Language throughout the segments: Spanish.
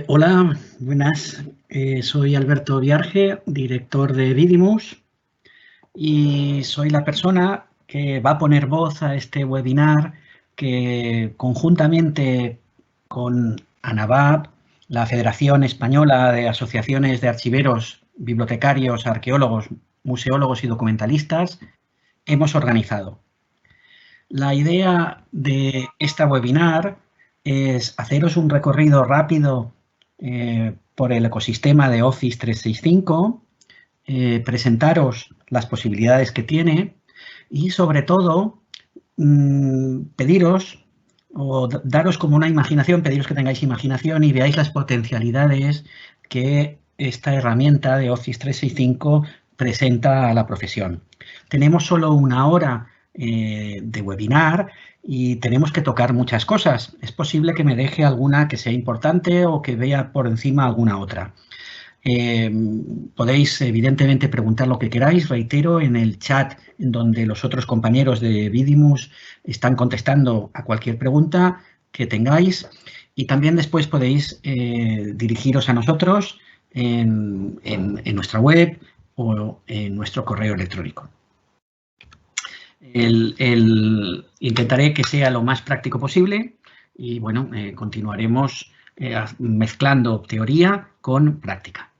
Hola, buenas. Soy Alberto Viarge, director de Vidimus, y soy la persona que va a poner voz a este webinar que conjuntamente con ANAVAP, la Federación Española de Asociaciones de Archiveros, Bibliotecarios, Arqueólogos, Museólogos y Documentalistas, hemos organizado. La idea de esta webinar es haceros un recorrido rápido por el ecosistema de Office 365, presentaros las posibilidades que tiene y, sobre todo, pediros o daros como una imaginación, pediros que tengáis imaginación y veáis las potencialidades que esta herramienta de Office 365 presenta a la profesión. Tenemos solo una hora de webinar y tenemos que tocar muchas cosas. Es posible que me deje alguna que sea importante o que vea por encima alguna otra. Podéis, evidentemente, preguntar lo que queráis. Reitero, en el chat en donde los otros compañeros de Vidimus están contestando a cualquier pregunta que tengáis. Y también después podéis dirigiros a nosotros en nuestra web o en nuestro correo electrónico. Intentaré que sea lo más práctico posible y, bueno, continuaremos mezclando teoría con práctica.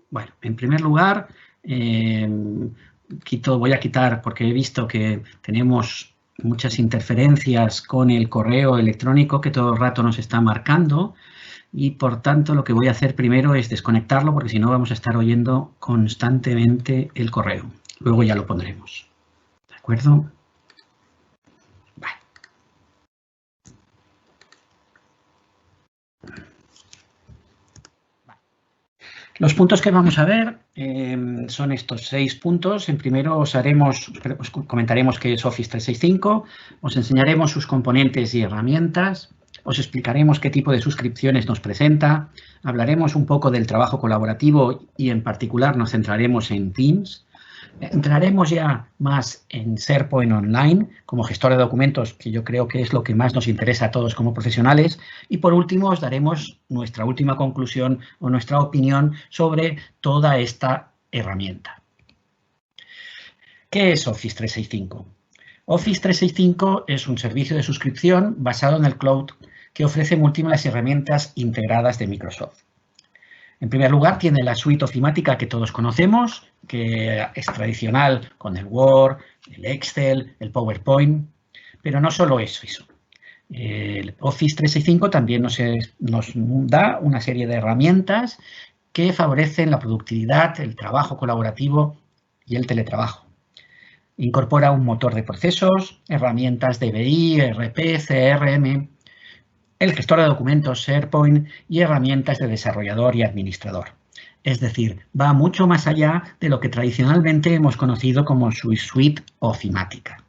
Bueno, en primer lugar, voy a quitar, porque he visto que tenemos muchas interferencias con el correo electrónico que todo el rato nos está marcando y, por tanto, lo que voy a hacer primero es desconectarlo, porque si no vamos a estar oyendo constantemente el correo. Luego ya lo pondremos. ¿De acuerdo? Vale. Los puntos que vamos a ver son estos 6 puntos. En primero os comentaremos qué es Office 365, os enseñaremos sus componentes y herramientas, os explicaremos qué tipo de suscripciones nos presenta, hablaremos un poco del trabajo colaborativo y en particular nos centraremos en Teams. Entraremos ya más en SharePoint Online como gestor de documentos, que yo creo que es lo que más nos interesa a todos como profesionales. Y por último os daremos nuestra última conclusión o nuestra opinión sobre toda esta herramienta. ¿Qué es Office 365? Office 365 es un servicio de suscripción basado en el cloud que ofrece múltiples herramientas integradas de Microsoft. En primer lugar, tiene la suite ofimática que todos conocemos, que es tradicional con el Word, el Excel, el PowerPoint, pero no solo eso. El Office 365 también nos da una serie de herramientas que favorecen la productividad, el trabajo colaborativo y el teletrabajo. Incorpora un motor de procesos, herramientas de BI, ERP, CRM, el gestor de documentos SharePoint y herramientas de desarrollador y administrador. Es decir, va mucho más allá de lo que tradicionalmente hemos conocido como su suite ofimática.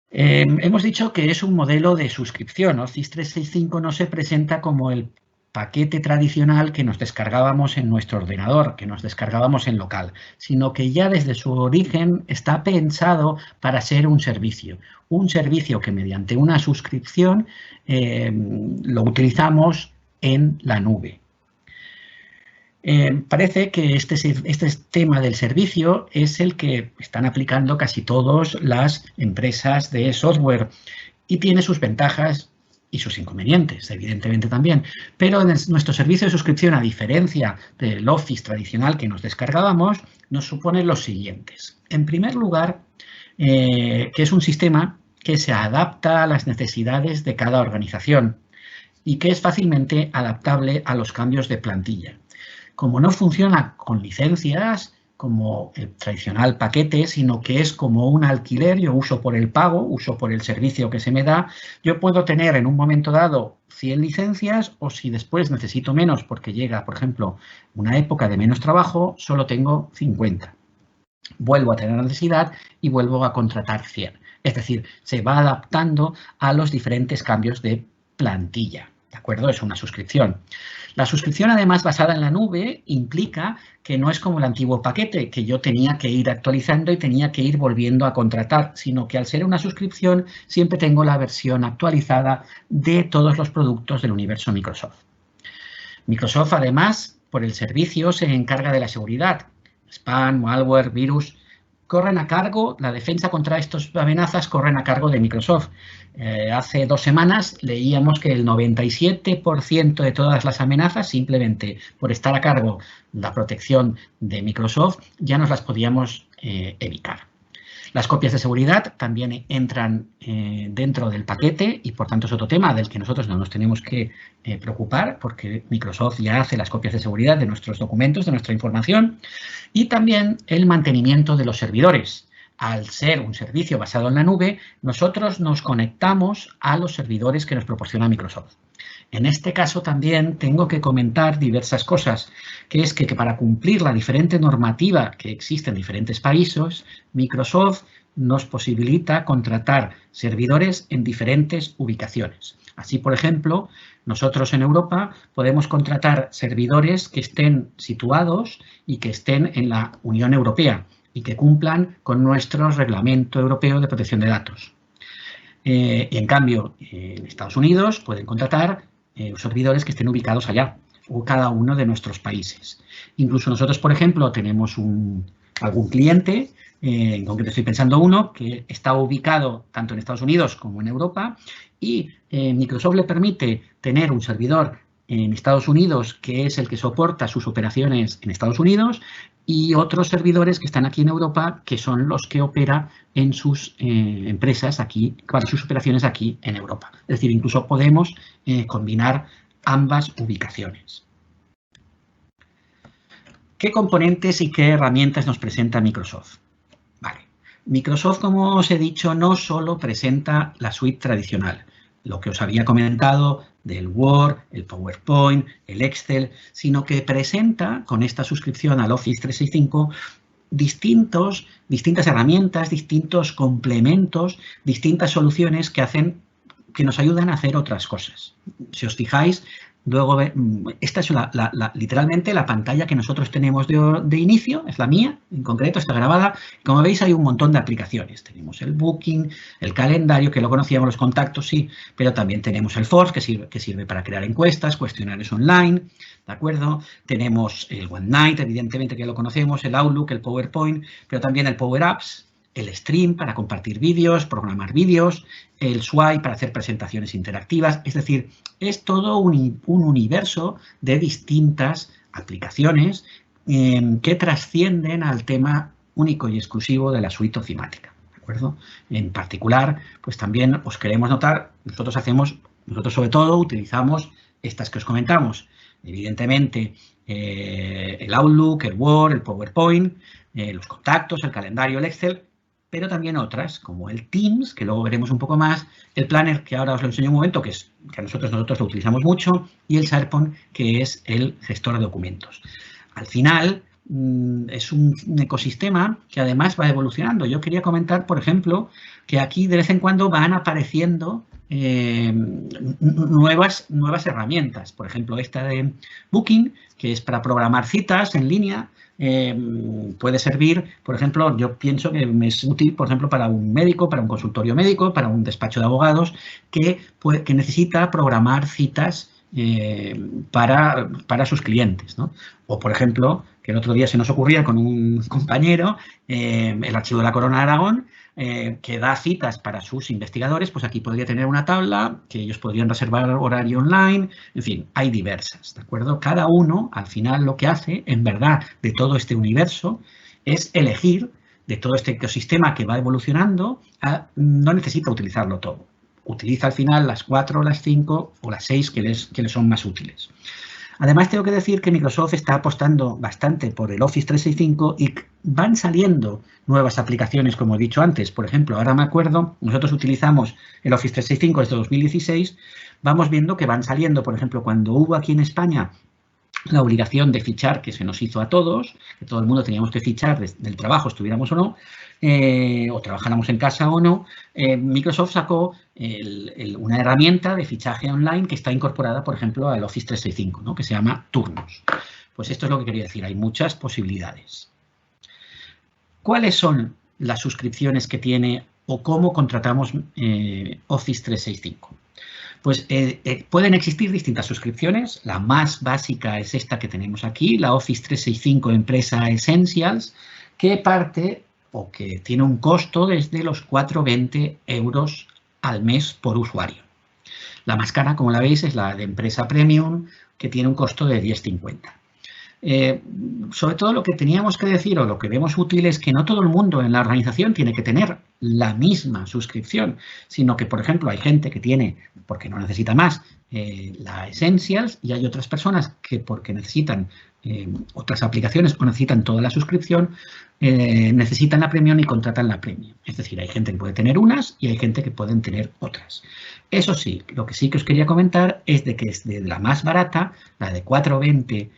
Hemos dicho que es un modelo de suscripción. Office 365 no se presenta como el paquete tradicional que nos descargábamos en nuestro ordenador, que nos descargábamos en local, sino que ya desde su origen está pensado para ser un servicio que mediante una suscripción lo utilizamos en la nube. Parece que este tema del servicio es el que están aplicando casi todas las empresas de software y tiene sus ventajas y sus inconvenientes, evidentemente también. Pero en nuestro servicio de suscripción, a diferencia del Office tradicional que nos descargábamos, nos supone los siguientes. En primer lugar, que es un sistema que se adapta a las necesidades de cada organización y que es fácilmente adaptable a los cambios de plantilla. Como no funciona con licencias, como el tradicional paquete, sino que es como un alquiler, yo uso por el pago, uso por el servicio que se me da, yo puedo tener en un momento dado 100 licencias o si después necesito menos porque llega, por ejemplo, una época de menos trabajo, solo tengo 50. Vuelvo a tener necesidad y vuelvo a contratar 100. Es decir, se va adaptando a los diferentes cambios de plantilla. ¿de acuerdo? Es una suscripción. La suscripción, además, basada en la nube, implica que no es como el antiguo paquete, que yo tenía que ir actualizando y tenía que ir volviendo a contratar, sino que al ser una suscripción siempre tengo la versión actualizada de todos los productos del universo Microsoft. Microsoft, además, por el servicio, se encarga de la seguridad. Spam, malware, virus, corren a cargo, la defensa contra estas amenazas corren a cargo de Microsoft. Hace 2 semanas leíamos que el 97% de todas las amenazas, simplemente por estar a cargo la protección de Microsoft, ya nos las podíamos evitar. Las copias de seguridad también entran dentro del paquete y, por tanto, es otro tema del que nosotros no nos tenemos que preocupar, porque Microsoft ya hace las copias de seguridad de nuestros documentos, de nuestra información, y también el mantenimiento de los servidores. Al ser un servicio basado en la nube, nosotros nos conectamos a los servidores que nos proporciona Microsoft. En este caso también tengo que comentar diversas cosas, que es que para cumplir la diferente normativa que existe en diferentes países, Microsoft nos posibilita contratar servidores en diferentes ubicaciones. Así, por ejemplo, nosotros en Europa podemos contratar servidores que estén situados y que estén en la Unión Europea y que cumplan con nuestro reglamento europeo de protección de datos. Y en cambio, en Estados Unidos pueden contratar servidores que estén ubicados allá, o cada uno de nuestros países. Incluso nosotros, por ejemplo, tenemos algún cliente, en concreto estoy pensando uno, que está ubicado tanto en Estados Unidos como en Europa, y Microsoft le permite tener un servidor en Estados Unidos, que es el que soporta sus operaciones en Estados Unidos, y otros servidores que están aquí en Europa, que son los que opera en sus empresas aquí, para sus operaciones aquí en Europa. Es decir, incluso podemos combinar ambas ubicaciones. ¿Qué componentes y qué herramientas nos presenta Microsoft? Vale. Microsoft, como os he dicho, no solo presenta la suite tradicional, lo que os había comentado del Word, el PowerPoint, el Excel, sino que presenta con esta suscripción al Office 365 distintas herramientas, distintos complementos, distintas soluciones que nos ayudan a hacer otras cosas. Si os fijáis, luego esta es literalmente la pantalla que nosotros tenemos de inicio, es la mía, en concreto, está grabada. Como veis, hay un montón de aplicaciones. Tenemos el Booking, el calendario, que lo conocíamos, los contactos, sí, pero también tenemos el Force, que sirve para crear encuestas, cuestionarios online, ¿de acuerdo? Tenemos el OneNote, evidentemente que lo conocemos, el Outlook, el PowerPoint, pero también el Power Apps, el Stream para compartir vídeos, programar vídeos, el Swipe para hacer presentaciones interactivas. Es decir, es todo un universo de distintas aplicaciones que trascienden al tema único y exclusivo de la suite ofimática, ¿de acuerdo? En particular, pues también os queremos notar, nosotros sobre todo utilizamos estas que os comentamos. Evidentemente, el Outlook, el Word, el PowerPoint, los contactos, el calendario, el Excel, pero también otras, como el Teams, que luego veremos un poco más, el Planner, que ahora os lo enseño un momento, que nosotros lo utilizamos mucho, y el SharePoint, que es el gestor de documentos. Al final, es un ecosistema que además va evolucionando. Yo quería comentar, por ejemplo, que aquí de vez en cuando van apareciendo nuevas herramientas. Por ejemplo, esta de Booking, que es para programar citas en línea. Puede servir, por ejemplo, yo pienso que es útil, por ejemplo, para un médico, para un consultorio médico, para un despacho de abogados que necesita programar citas para sus clientes, ¿no? O, por ejemplo, que el otro día se nos ocurría con un compañero, el Archivo de la Corona de Aragón, que da citas para sus investigadores, pues aquí podría tener una tabla que ellos podrían reservar horario online, en fin, hay diversas, ¿de acuerdo? Cada uno, al final, lo que hace, en verdad, de todo este universo, es elegir de todo este ecosistema que va evolucionando, no necesita utilizarlo todo. Utiliza al final las 4, las 5 o las 6 que les son más útiles. Además, tengo que decir que Microsoft está apostando bastante por el Office 365 y van saliendo nuevas aplicaciones, como he dicho antes. Por ejemplo, ahora me acuerdo, nosotros utilizamos el Office 365 desde 2016, vamos viendo que van saliendo, por ejemplo, cuando hubo aquí en España la obligación de fichar que se nos hizo a todos, que todo el mundo teníamos que fichar del trabajo, estuviéramos o no, o trabajáramos en casa o no. Microsoft sacó una herramienta de fichaje online que está incorporada, por ejemplo, al Office 365, ¿no? Que se llama Turnos. Pues esto es lo que quería decir, hay muchas posibilidades. ¿Cuáles son las suscripciones que tiene o cómo contratamos Office 365? Pues pueden existir distintas suscripciones. La más básica es esta que tenemos aquí, la Office 365 Empresa Essentials, que parte o que tiene un costo desde los 4,20 € al mes por usuario. La más cara, como la veis, es la de Empresa Premium, que tiene un costo de 10,50. Sobre todo lo que teníamos que decir o lo que vemos útil es que no todo el mundo en la organización tiene que tener la misma suscripción, sino que, por ejemplo, hay gente que tiene, porque no necesita más, la Essentials, y hay otras personas que porque necesitan otras aplicaciones o necesitan toda la suscripción, necesitan la Premium y contratan la Premium. Es decir, hay gente que puede tener unas y hay gente que pueden tener otras. Eso sí, lo que sí que os quería comentar es de que es de la más barata, la de 4,20,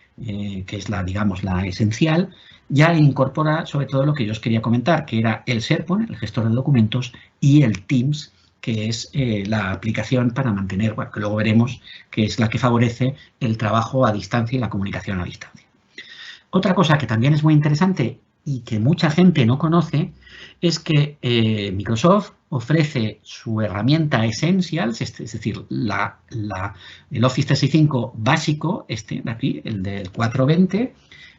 que es la, digamos, la esencial, ya incorpora sobre todo lo que yo os quería comentar, que era el SharePoint, el gestor de documentos, y el Teams, que es la aplicación para mantener, bueno, que luego veremos que es la que favorece el trabajo a distancia y la comunicación a distancia. Otra cosa que también es muy interesante y que mucha gente no conoce es que Microsoft ofrece su herramienta Essentials, es decir, el Office 365 básico, este de aquí, el del 420,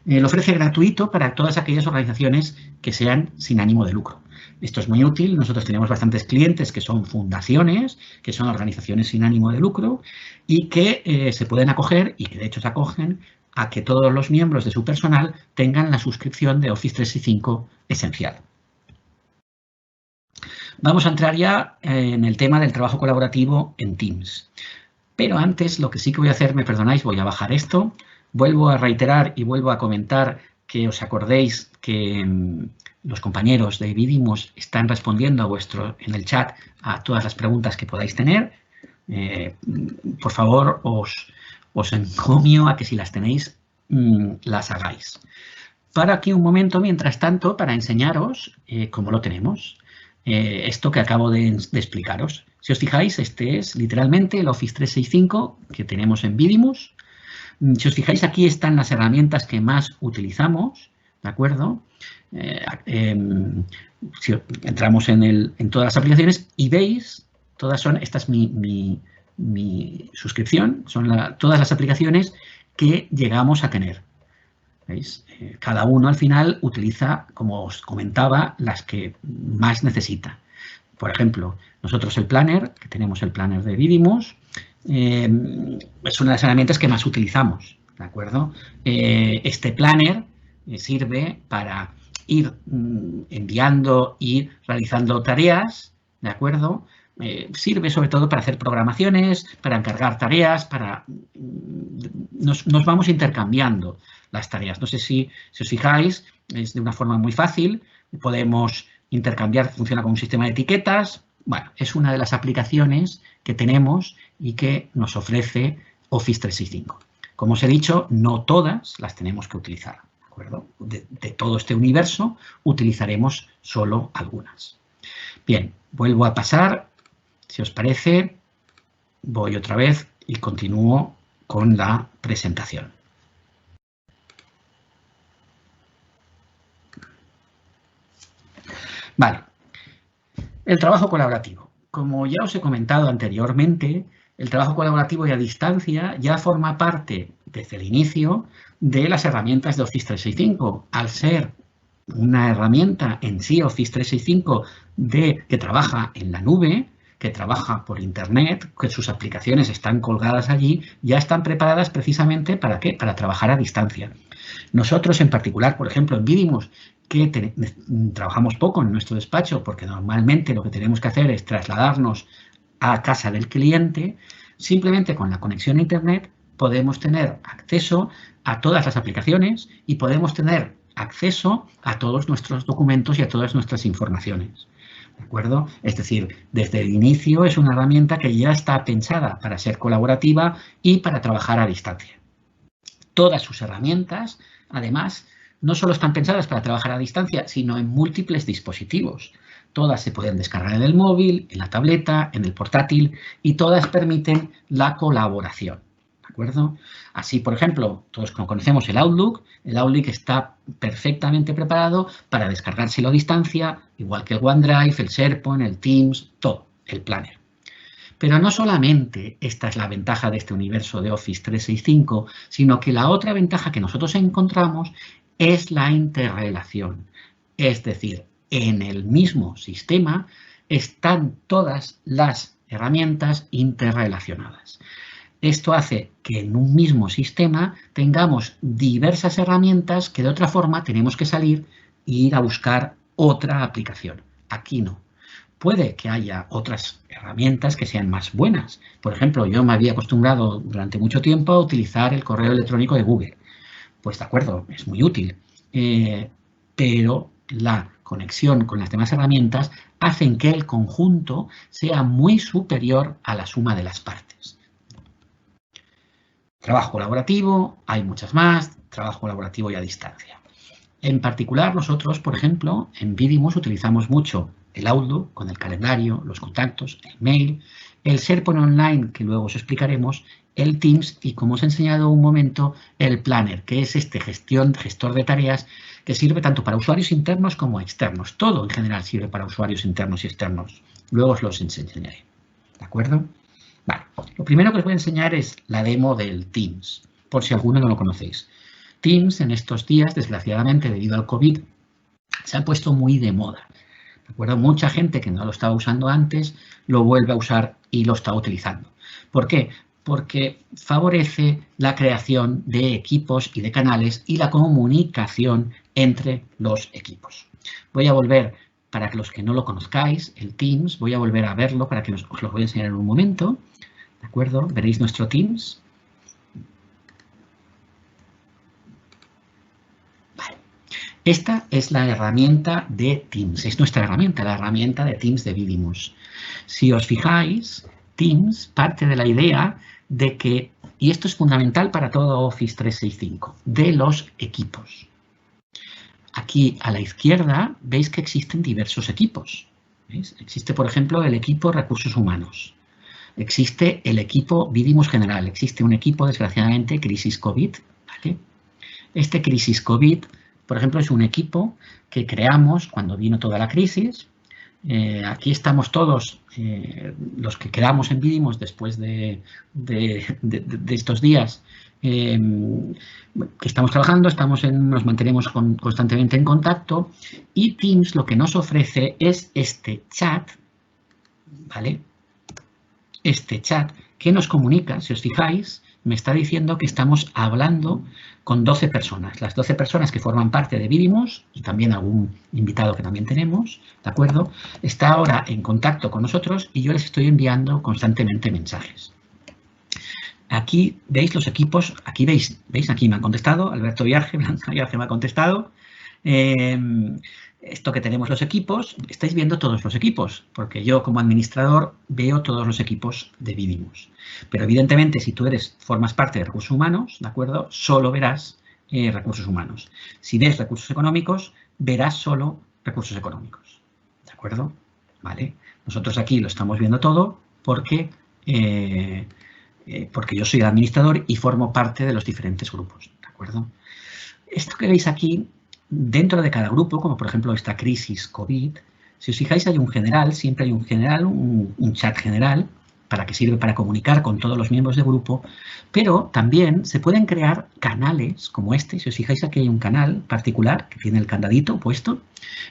lo ofrece gratuito para todas aquellas organizaciones que sean sin ánimo de lucro. Esto es muy útil. Nosotros tenemos bastantes clientes que son fundaciones, que son organizaciones sin ánimo de lucro y que se pueden acoger y que de hecho se acogen a que todos los miembros de su personal tengan la suscripción de Office 365 esencial. Vamos a entrar ya en el tema del trabajo colaborativo en Teams. Pero antes, lo que sí que voy a hacer, me perdonáis, voy a bajar esto. Vuelvo a reiterar y vuelvo a comentar que os acordéis que los compañeros de Vidimos están respondiendo en el chat a todas las preguntas que podáis tener. Por favor, os encomio a que si las tenéis, las hagáis. Para aquí un momento, mientras tanto, para enseñaros cómo lo tenemos. Esto que acabo de explicaros. Si os fijáis, este es literalmente el Office 365 que tenemos en Vidimos. Si os fijáis, aquí están las herramientas que más utilizamos, ¿de acuerdo? Si entramos en todas las aplicaciones y veis, esta es mi suscripción, son todas las aplicaciones que llegamos a tener. ¿Veis? Cada uno al final utiliza, como os comentaba, las que más necesita. Por ejemplo, nosotros el planner, que tenemos el planner de Vidimos, es una de las herramientas que más utilizamos, ¿de acuerdo? Este planner sirve para ir enviando y realizando tareas, ¿de acuerdo? Sirve sobre todo para hacer programaciones, para encargar tareas, nos vamos intercambiando las tareas. No sé si os fijáis, es de una forma muy fácil, podemos intercambiar, funciona como un sistema de etiquetas. Bueno, es una de las aplicaciones que tenemos y que nos ofrece Office 365. Como os he dicho, no todas las tenemos que utilizar, ¿de acuerdo? De todo este universo utilizaremos solo algunas. Bien, vuelvo a pasar. Si os parece, voy otra vez y continúo con la presentación. Vale. El trabajo colaborativo. Como ya os he comentado anteriormente, el trabajo colaborativo y a distancia ya forma parte desde el inicio de las herramientas de Office 365. Al ser una herramienta en sí, Office 365, que trabaja en la nube, que trabaja por Internet, que sus aplicaciones están colgadas allí, ya están preparadas precisamente ¿para qué? Para trabajar a distancia. Nosotros en particular, por ejemplo, en Vidimos, que trabajamos poco en nuestro despacho porque normalmente lo que tenemos que hacer es trasladarnos a casa del cliente, simplemente con la conexión a Internet podemos tener acceso a todas las aplicaciones y podemos tener acceso a todos nuestros documentos y a todas nuestras informaciones. ¿De acuerdo? Es decir, desde el inicio es una herramienta que ya está pensada para ser colaborativa y para trabajar a distancia. Todas sus herramientas, además, no solo están pensadas para trabajar a distancia, sino en múltiples dispositivos. Todas se pueden descargar en el móvil, en la tableta, en el portátil y todas permiten la colaboración. ¿De acuerdo? Así, por ejemplo, todos conocemos el Outlook está perfectamente preparado para descargárselo a distancia, igual que el OneDrive, el SharePoint, el Teams, todo, el Planner. Pero no solamente esta es la ventaja de este universo de Office 365, sino que la otra ventaja que nosotros encontramos es la interrelación. Es decir, en el mismo sistema están todas las herramientas interrelacionadas. Esto hace que en un mismo sistema tengamos diversas herramientas que de otra forma tenemos que salir e ir a buscar otra aplicación. Aquí no. Puede que haya otras herramientas que sean más buenas. Por ejemplo, yo me había acostumbrado durante mucho tiempo a utilizar el correo electrónico de Google. Pues de acuerdo, es muy útil, pero la conexión con las demás herramientas hacen que el conjunto sea muy superior a la suma de las partes. Trabajo colaborativo, hay muchas más, trabajo colaborativo y a distancia. En particular, nosotros, por ejemplo, en Vidimus utilizamos mucho el Outlook con el calendario, los contactos, el mail, el SharePoint Online, que luego os explicaremos, el Teams y, como os he enseñado un momento, el Planner, que es este gestor de tareas que sirve tanto para usuarios internos como externos. Todo en general sirve para usuarios internos y externos. Luego os los enseñaré. ¿De acuerdo? Vale. Lo primero que os voy a enseñar es la demo del Teams, por si alguno no lo conocéis. Teams en estos días, desgraciadamente, debido al COVID, se ha puesto muy de moda. ¿De acuerdo? Mucha gente que no lo estaba usando antes lo vuelve a usar y lo está utilizando. ¿Por qué? Porque favorece la creación de equipos y de canales y la comunicación entre los equipos. Voy a volver, para los que no lo conozcáis, el Teams, voy a volver a verlo para que os lo voy a enseñar en un momento. ¿De acuerdo? Veréis nuestro Teams. Vale. Esta es la herramienta de Teams. Es nuestra herramienta, la herramienta de Teams de Vidimus. Si os fijáis, Teams parte de la idea de que, y esto es fundamental para todo Office 365, de los equipos. Aquí a la izquierda veis que existen diversos equipos. ¿Veis? Existe, por ejemplo, el equipo Recursos Humanos. Existe el equipo Vidimus General. Existe un equipo, desgraciadamente, Crisis COVID. ¿Vale? Este Crisis COVID, por ejemplo, es un equipo que creamos cuando vino toda la crisis. Aquí estamos todos los que quedamos en Vidimus después de estos días que estamos trabajando, nos mantenemos constantemente en contacto y Teams lo que nos ofrece es este chat, ¿vale? Este chat que nos comunica, si os fijáis, me está diciendo que estamos hablando con 12 personas. Las 12 personas que forman parte de Vidimus y también algún invitado que también tenemos, ¿de acuerdo? Está ahora en contacto con nosotros y yo les estoy enviando constantemente mensajes. Aquí veis los equipos, aquí veis, aquí me han contestado, Alberto Viaje, Blanca Viaje me ha contestado. Esto que tenemos los equipos, estáis viendo todos los equipos, porque yo como administrador veo todos los equipos de Vidimus. Pero evidentemente si tú formas parte de recursos humanos, ¿de acuerdo? Solo verás recursos humanos. Si ves recursos económicos, verás solo recursos económicos. ¿De acuerdo? ¿Vale? Nosotros aquí lo estamos viendo todo porque yo soy el administrador y formo parte de los diferentes grupos. ¿De acuerdo? Esto que veis aquí, dentro de cada grupo, como por ejemplo esta crisis COVID, si os fijáis hay un general, siempre hay un general, un chat general, para que sirve para comunicar con todos los miembros del grupo, pero también se pueden crear canales como este. Si os fijáis aquí hay un canal particular que tiene el candadito puesto.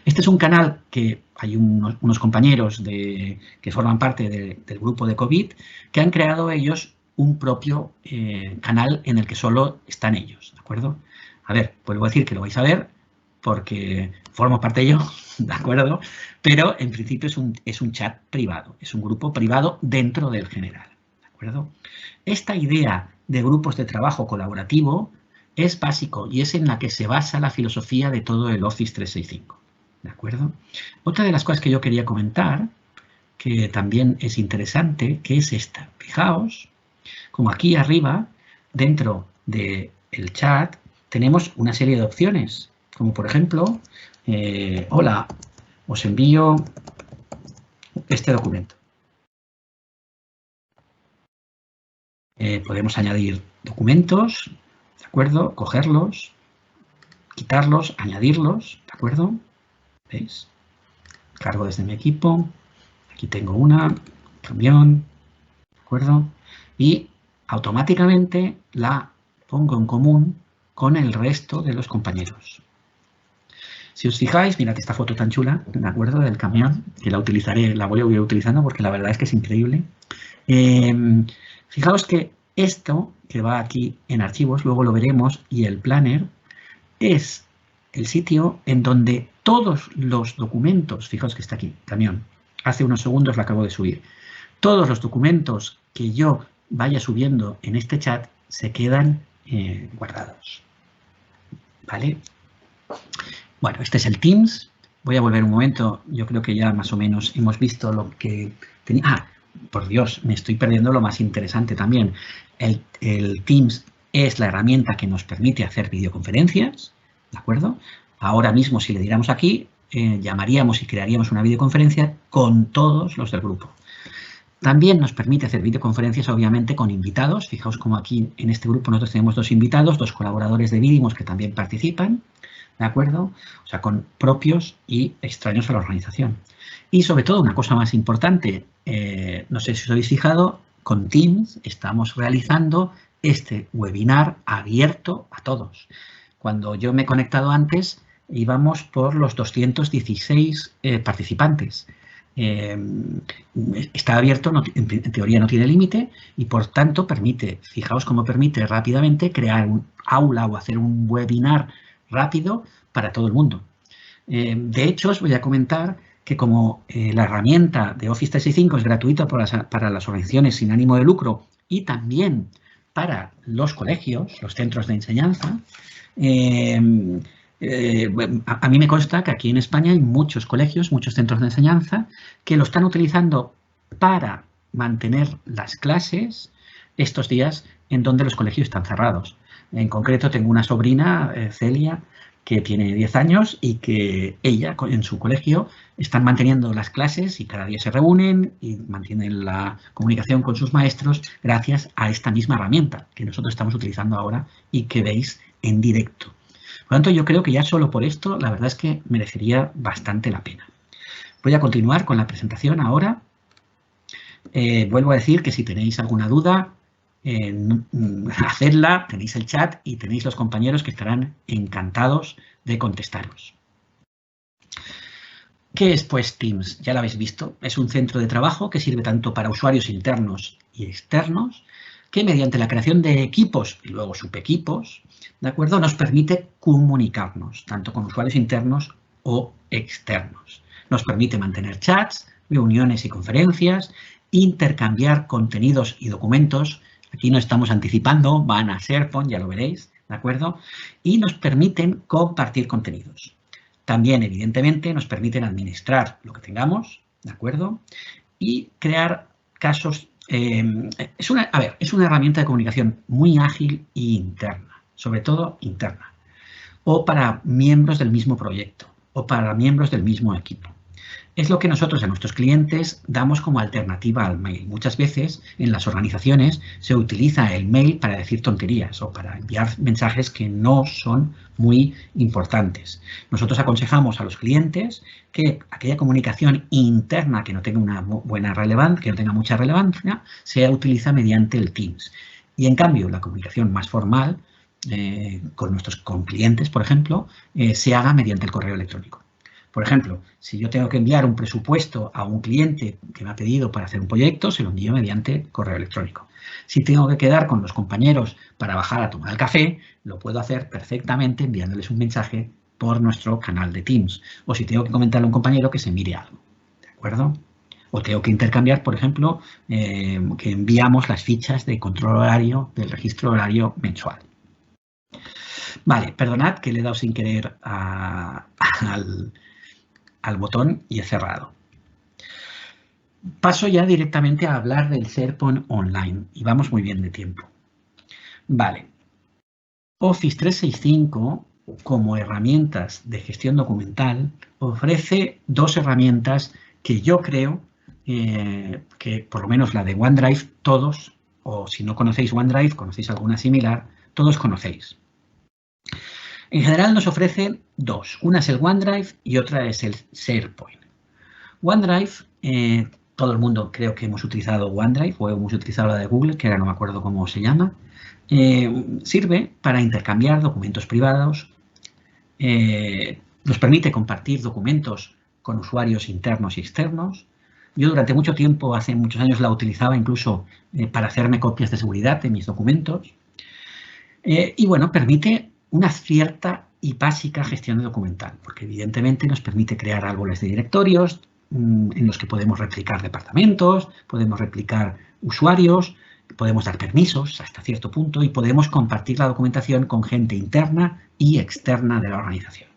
Este es un canal que hay unos compañeros que forman parte del grupo de COVID que han creado ellos un propio canal en el que solo están ellos, ¿de acuerdo? A ver, vuelvo a decir que lo vais a ver porque formo parte yo, ¿de acuerdo? Pero en principio es un chat privado, es un grupo privado dentro del general, ¿de acuerdo? Esta idea de grupos de trabajo colaborativo es básico y es en la que se basa la filosofía de todo el Office 365, ¿de acuerdo? Otra de las cosas que yo quería comentar, que también es interesante, que es esta. Fijaos, como aquí arriba, dentro de el chat, tenemos una serie de opciones, como por ejemplo, hola, os envío este documento. Podemos añadir documentos, ¿de acuerdo? Cogerlos, quitarlos, añadirlos, ¿de acuerdo? ¿Veis? Cargo desde mi equipo. Aquí tengo una, camión, ¿de acuerdo? Y automáticamente la pongo en común con el resto de los compañeros. Si os fijáis, mirad esta foto tan chula, ¿de acuerdo? Del camión, que la utilizaré, la voy a ir utilizando porque la verdad es que es increíble. Fijaos que esto que va aquí en archivos, luego lo veremos, y el planner es el sitio en donde todos los documentos, fijaos que está aquí, camión, hace unos segundos lo acabo de subir, todos los documentos que yo vaya subiendo en este chat se quedan guardados. ¿Vale? Bueno, este es el Teams. Voy a volver un momento. Yo creo que ya más o menos hemos visto lo que tenía. Ah, por Dios, me estoy perdiendo lo más interesante también. El Teams es la herramienta que nos permite hacer videoconferencias, ¿de acuerdo? Ahora mismo, si le diéramos aquí, llamaríamos y crearíamos una videoconferencia con todos los del grupo. También nos permite hacer videoconferencias, obviamente, con invitados. Fijaos como aquí en este grupo nosotros tenemos 2 invitados, 2 colaboradores de Vidimos que también participan, ¿de acuerdo? O sea, con propios y extraños a la organización. Y sobre todo, una cosa más importante, no sé si os habéis fijado, con Teams estamos realizando este webinar abierto a todos. Cuando yo me he conectado antes, íbamos por los 216 participantes. Está abierto, en teoría no tiene límite y por tanto permite, fijaos cómo permite rápidamente crear un aula o hacer un webinar rápido para todo el mundo. De hecho, os voy a comentar que como la herramienta de Office 365 es gratuita para las organizaciones sin ánimo de lucro y también para los colegios, los centros de enseñanza, a mí me consta que aquí en España hay muchos colegios, muchos centros de enseñanza que lo están utilizando para mantener las clases estos días en donde los colegios están cerrados. En concreto tengo una sobrina, Celia, que tiene 10 años y que ella en su colegio están manteniendo las clases y cada día se reúnen y mantienen la comunicación con sus maestros gracias a esta misma herramienta que nosotros estamos utilizando ahora y que veis en directo. Por lo tanto, yo creo que ya solo por esto, la verdad es que merecería bastante la pena. Voy a continuar con la presentación ahora. Vuelvo a decir que si tenéis alguna duda, hacedla, tenéis el chat y tenéis los compañeros que estarán encantados de contestaros. ¿Qué es pues Teams? Ya lo habéis visto, es un centro de trabajo que sirve tanto para usuarios internos y externos, que mediante la creación de equipos y luego subequipos, ¿de acuerdo? Nos permite comunicarnos, tanto con usuarios internos o externos. Nos permite mantener chats, reuniones y conferencias, intercambiar contenidos y documentos. Aquí no estamos anticipando, van a SharePoint, ya lo veréis, ¿de acuerdo? Y nos permiten compartir contenidos. También, evidentemente, nos permiten administrar lo que tengamos, ¿de acuerdo? Y crear casos. Es una herramienta de comunicación muy ágil e interna, sobre todo interna, o para miembros del mismo proyecto, o para miembros del mismo equipo. Es lo que nosotros a nuestros clientes damos como alternativa al mail. Muchas veces en las organizaciones se utiliza el mail para decir tonterías o para enviar mensajes que no son muy importantes. Nosotros aconsejamos a los clientes que aquella comunicación interna que no tenga una buena relevancia, que no tenga mucha relevancia, sea utilizada mediante el Teams. Y en cambio, la comunicación más formal con clientes, por ejemplo, se haga mediante el correo electrónico. Por ejemplo, si yo tengo que enviar un presupuesto a un cliente que me ha pedido para hacer un proyecto, se lo envío mediante correo electrónico. Si tengo que quedar con los compañeros para bajar a tomar el café, lo puedo hacer perfectamente enviándoles un mensaje por nuestro canal de Teams. O si tengo que comentarle a un compañero que se mire algo. ¿De acuerdo? O tengo que intercambiar, por ejemplo, que enviamos las fichas de control horario del registro horario mensual. Vale, perdonad que le he dado sin querer al botón y he cerrado. Paso ya directamente a hablar del SharePoint Online y vamos muy bien de tiempo. Vale. Office 365, como herramientas de gestión documental, ofrece dos herramientas que yo creo que, por lo menos la de OneDrive, todos, o si no conocéis OneDrive, conocéis alguna similar, todos conocéis. En general nos ofrecen dos. Una es el OneDrive y otra es el SharePoint. OneDrive, todo el mundo creo que hemos utilizado OneDrive o hemos utilizado la de Google, que ahora no me acuerdo cómo se llama. Sirve para intercambiar documentos privados, nos permite compartir documentos con usuarios internos y externos. Yo durante mucho tiempo, hace muchos años, la utilizaba incluso para hacerme copias de seguridad de mis documentos. Y bueno, permite una cierta y básica gestión documental, porque evidentemente nos permite crear árboles de directorios en los que podemos replicar departamentos, podemos replicar usuarios, podemos dar permisos hasta cierto punto y podemos compartir la documentación con gente interna y externa de la organización.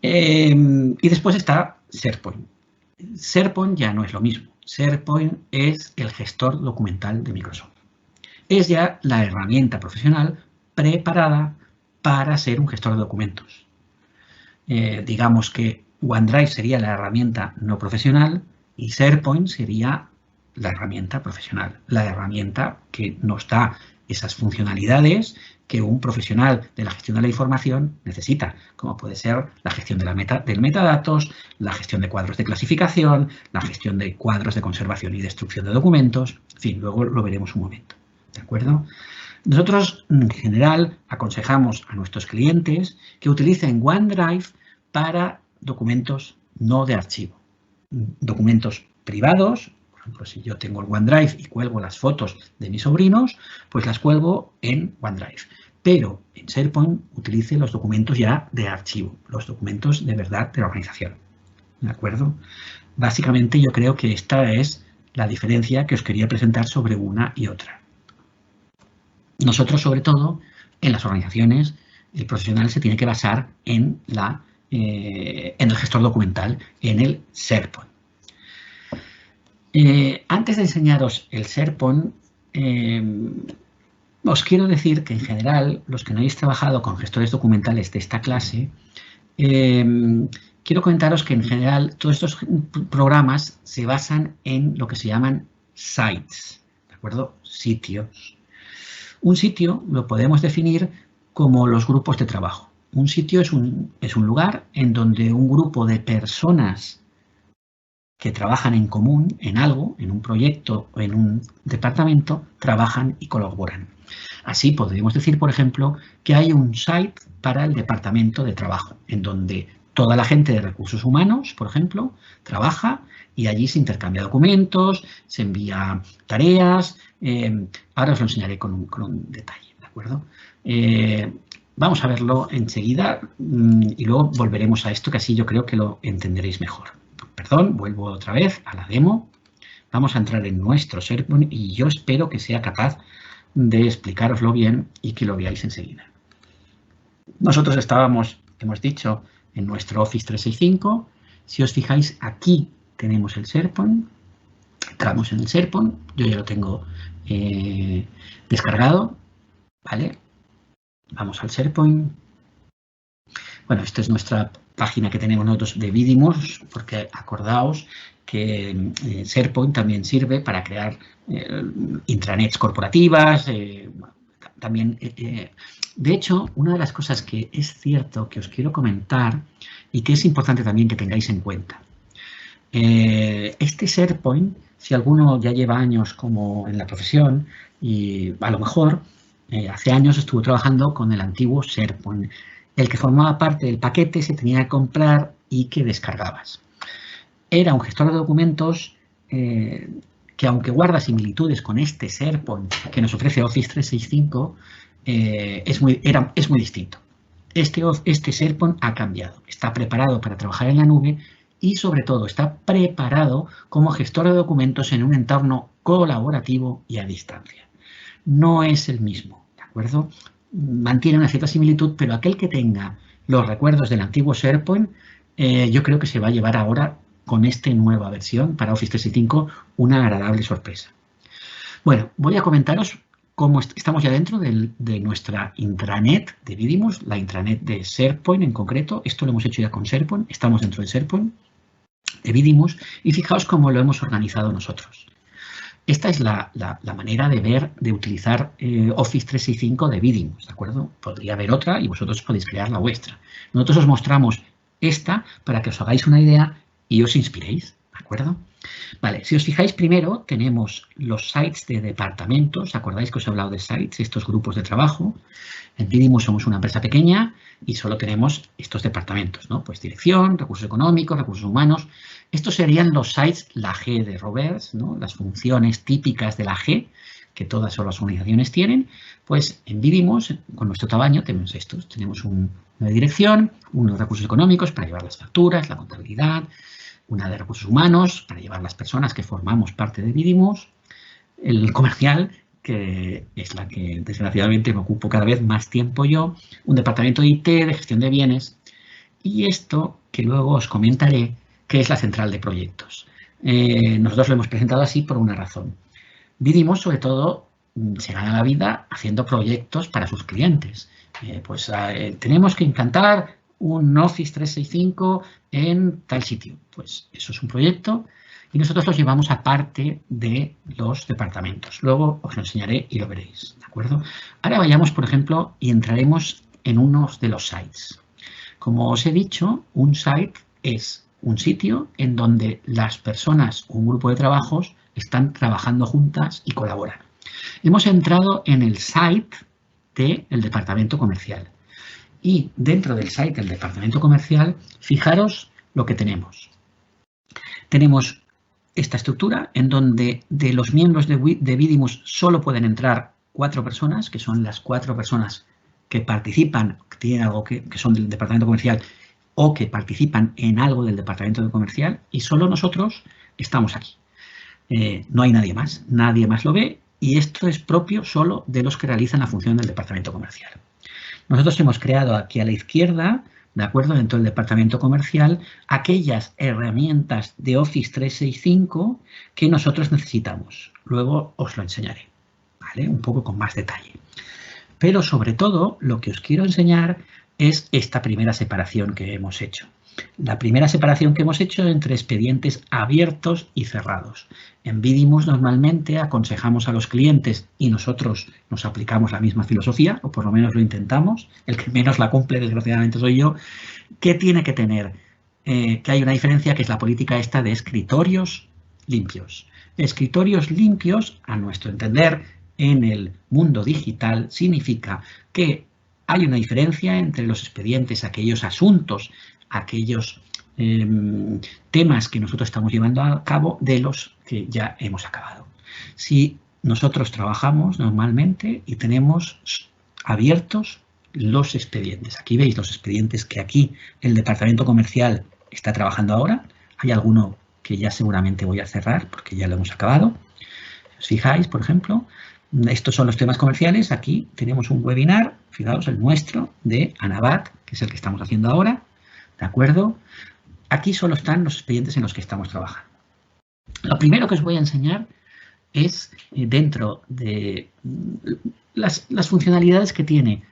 Y después está SharePoint. SharePoint ya no es lo mismo. SharePoint es el gestor documental de Microsoft. Es ya la herramienta profesional preparada para ser un gestor de documentos. Digamos que OneDrive sería la herramienta no profesional y SharePoint sería la herramienta profesional, la herramienta que nos da esas funcionalidades que un profesional de la gestión de la información necesita, como puede ser la gestión de del metadatos, la gestión de cuadros de clasificación, la gestión de cuadros de conservación y destrucción de documentos, en fin, luego lo veremos un momento, ¿de acuerdo? Nosotros, en general, aconsejamos a nuestros clientes que utilicen OneDrive para documentos no de archivo, documentos privados. Por ejemplo, si yo tengo el OneDrive y cuelgo las fotos de mis sobrinos, pues las cuelgo en OneDrive. Pero en SharePoint utilice los documentos ya de archivo, los documentos de verdad de la organización. ¿De acuerdo? Básicamente yo creo que esta es la diferencia que os quería presentar sobre una y otra. Nosotros, sobre todo, en las organizaciones, el profesional se tiene que basar en el gestor documental, en el SharePoint. Antes de enseñaros el SharePoint, os quiero decir que en general, los que no hayáis trabajado con gestores documentales de esta clase, quiero comentaros que en general todos estos programas se basan en lo que se llaman sites, ¿de acuerdo? Sitios. Un sitio lo podemos definir como los grupos de trabajo. Un sitio es un lugar en donde un grupo de personas que trabajan en común, en algo, en un proyecto o en un departamento, trabajan y colaboran. Así podríamos decir, por ejemplo, que hay un site para el departamento de trabajo, en donde toda la gente de recursos humanos, por ejemplo, trabaja y allí se intercambia documentos, se envía tareas. Ahora os lo enseñaré con un detalle, ¿de acuerdo? Vamos a verlo enseguida y luego volveremos a esto, que así yo creo que lo entenderéis mejor. Perdón, vuelvo otra vez a la demo. Vamos a entrar en nuestro SharePoint y yo espero que sea capaz de explicároslo bien y que lo veáis enseguida. Nosotros estábamos, hemos dicho, en nuestro Office 365. Si os fijáis, aquí tenemos el SharePoint. Entramos en el SharePoint. Yo ya lo tengo descargado. ¿Vale? Vamos al SharePoint. Bueno, esta es nuestra página que tenemos nosotros de Vidimos, porque acordaos que SharePoint también sirve para crear intranets corporativas. También, de hecho, una de las cosas que es cierto que os quiero comentar y que es importante también que tengáis en cuenta. Este SharePoint, si alguno ya lleva años como en la profesión y a lo mejor hace años estuvo trabajando con el antiguo SharePoint, el que formaba parte del paquete se tenía que comprar y que descargabas. Era un gestor de documentos que, aunque guarda similitudes con este SharePoint que nos ofrece Office 365, es muy distinto. Este SharePoint ha cambiado, está preparado para trabajar en la nube y, sobre todo, está preparado como gestor de documentos en un entorno colaborativo y a distancia. No es el mismo, ¿de acuerdo? Mantiene una cierta similitud, pero aquel que tenga los recuerdos del antiguo SharePoint, yo creo que se va a llevar ahora, con esta nueva versión para Office 365, una agradable sorpresa. Bueno, voy a comentaros como estamos ya dentro de nuestra intranet de Vidimus, la intranet de SharePoint en concreto, esto lo hemos hecho ya con SharePoint, estamos dentro de SharePoint, de Vidimus, y fijaos cómo lo hemos organizado nosotros. Esta es la manera de ver, de utilizar Office 365 de Vidimus, ¿de acuerdo? Podría haber otra y vosotros podéis crear la vuestra. Nosotros os mostramos esta para que os hagáis una idea y os inspiréis, ¿de acuerdo? Vale, si os fijáis primero tenemos los sites de departamentos, ¿acordáis que os he hablado de sites, estos grupos de trabajo? En Vidimus somos una empresa pequeña y solo tenemos estos departamentos, ¿no? Pues dirección, recursos económicos, recursos humanos. Estos serían los sites, la G de Roberts, ¿no? Las funciones típicas de la G, que todas las organizaciones tienen. Pues en Vidimus, con nuestro tamaño, tenemos estos. Tenemos una de dirección, uno de recursos económicos para llevar las facturas, la contabilidad, una de recursos humanos para llevar las personas que formamos parte de Vidimus, el comercial, que es la que desgraciadamente me ocupo cada vez más tiempo yo, un departamento de IT, de gestión de bienes, y esto que luego os comentaré, que es la central de proyectos. Nosotros lo hemos presentado así por una razón. Vidimus, sobre todo, se gana la vida haciendo proyectos para sus clientes. Tenemos que implantar un Office 365 en tal sitio. Pues eso es un proyecto y nosotros los llevamos aparte de los departamentos. Luego os lo enseñaré y lo veréis, ¿de acuerdo? Ahora vayamos, por ejemplo, y entraremos en uno de los sites. Como os he dicho, un site es un sitio en donde las personas o un grupo de trabajos están trabajando juntas y colaboran. Hemos entrado en el site del departamento comercial. Y dentro del site del departamento comercial, fijaros lo que tenemos. Tenemos esta estructura en donde de los miembros de Vidimus solo pueden entrar 4 personas, que son las 4 personas que participan, que tienen algo que son del departamento comercial o que participan en algo del departamento comercial, y solo nosotros estamos aquí. No hay nadie más lo ve, y esto es propio solo de los que realizan la función del departamento comercial. Nosotros hemos creado aquí a la izquierda, ¿de acuerdo? Dentro del departamento comercial, aquellas herramientas de Office 365 que nosotros necesitamos. Luego os lo enseñaré, ¿vale? Un poco con más detalle. Pero sobre todo, lo que os quiero enseñar es esta primera separación que hemos hecho. La primera separación que hemos hecho entre expedientes abiertos y cerrados. En Vidimus normalmente aconsejamos a los clientes y nosotros nos aplicamos la misma filosofía, o por lo menos lo intentamos. El que menos la cumple, desgraciadamente, soy yo. ¿Qué tiene que tener? Que hay una diferencia que es la política esta de escritorios limpios. Escritorios limpios, a nuestro entender, en el mundo digital significa que hay una diferencia entre los expedientes, aquellos asuntos, aquellos temas que nosotros estamos llevando a cabo de los que ya hemos acabado. Si nosotros trabajamos normalmente y tenemos abiertos los expedientes. Aquí veis los expedientes que aquí el departamento comercial está trabajando ahora. Hay alguno que ya seguramente voy a cerrar porque ya lo hemos acabado. ¿Os fijáis, por ejemplo? Estos son los temas comerciales. Aquí tenemos un webinar, fijaos, el nuestro, de Anabat, que es el que estamos haciendo ahora. ¿De acuerdo? Aquí solo están los expedientes en los que estamos trabajando. Lo primero que os voy a enseñar es dentro de las funcionalidades que tiene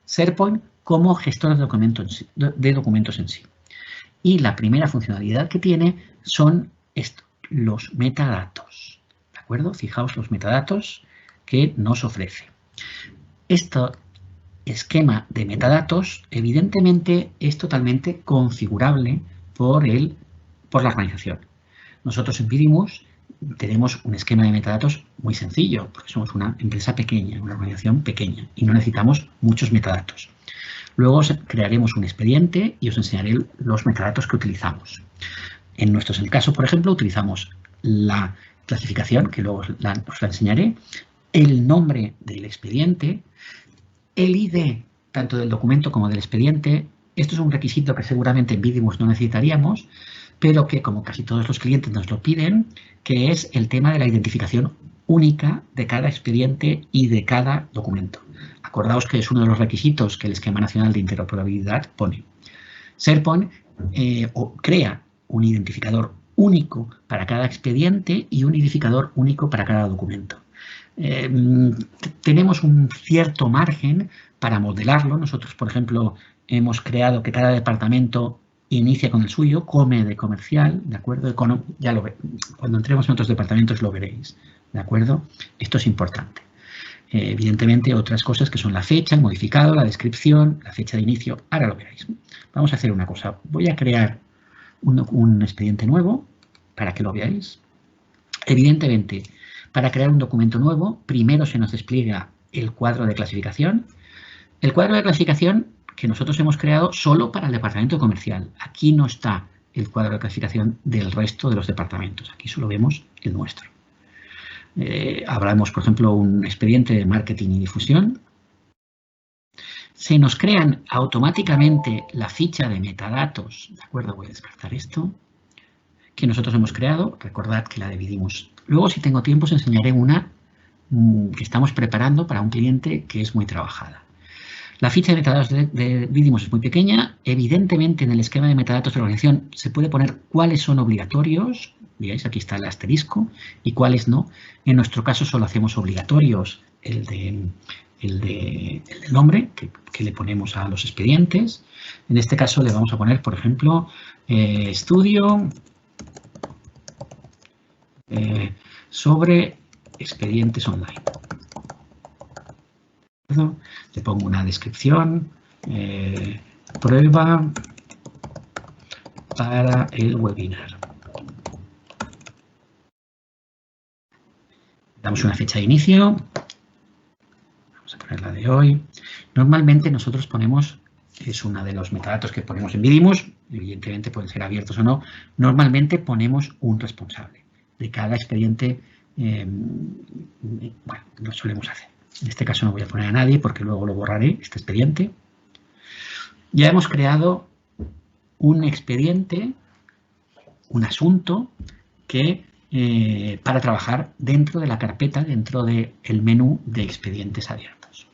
SharePoint como gestor de documentos en sí. Y la primera funcionalidad que tiene son los metadatos. ¿De acuerdo? Fijaos los metadatos que nos ofrece. Este esquema de metadatos, evidentemente, es totalmente configurable por la organización. Nosotros en Vidimus tenemos un esquema de metadatos muy sencillo, porque somos una empresa pequeña, una organización pequeña, y no necesitamos muchos metadatos. Luego crearemos un expediente y os enseñaré los metadatos que utilizamos. En el caso, por ejemplo, utilizamos la clasificación, que luego os la enseñaré, el nombre del expediente, el ID tanto del documento como del expediente. Esto es un requisito que seguramente en Vidimus no necesitaríamos, pero que como casi todos los clientes nos lo piden, que es el tema de la identificación única de cada expediente y de cada documento. Acordaos que es uno de los requisitos que el Esquema Nacional de Interoperabilidad pone. SharePoint crea un identificador único para cada expediente y un identificador único para cada documento. tenemos un cierto margen para modelarlo. Nosotros, por ejemplo, hemos creado que cada departamento inicia con el suyo, come de comercial, ¿de acuerdo? Ya lo ve, cuando entremos en otros departamentos lo veréis, ¿de acuerdo? Esto es importante. Evidentemente, otras cosas que son la fecha, el modificado, la descripción, la fecha de inicio, ahora lo veréis. Vamos a hacer una cosa. Voy a crear un expediente nuevo para que lo veáis. Evidentemente, para crear un documento nuevo, primero se nos despliega el cuadro de clasificación. El cuadro de clasificación que nosotros hemos creado solo para el departamento comercial. Aquí no está el cuadro de clasificación del resto de los departamentos. Aquí solo vemos el nuestro. Hablamos, por ejemplo, un expediente de marketing y difusión. Se nos crean automáticamente la ficha de metadatos. ¿De acuerdo? Voy a descartar esto. Que nosotros hemos creado. Recordad que la dividimos. Luego, si tengo tiempo, os enseñaré una que estamos preparando para un cliente que es muy trabajada. La ficha de metadatos de Vidimos es muy pequeña. Evidentemente, en el esquema de metadatos de la organización se puede poner cuáles son obligatorios. Veáis, aquí está el asterisco y cuáles no. En nuestro caso solo hacemos obligatorios el del nombre que le ponemos a los expedientes. En este caso le vamos a poner, por ejemplo, estudio sobre expedientes online. Le pongo una descripción, prueba para el webinar. Damos una fecha de inicio. Vamos a poner la de hoy. Normalmente nosotros ponemos, es uno de los metadatos que ponemos en Vidimos, evidentemente pueden ser abiertos o no, normalmente ponemos un responsable de cada expediente. Bueno, lo solemos hacer. En este caso no voy a poner a nadie porque luego lo borraré, este expediente. Ya hemos creado un expediente, un asunto que para trabajar dentro de la carpeta, dentro del menú de expedientes abiertos.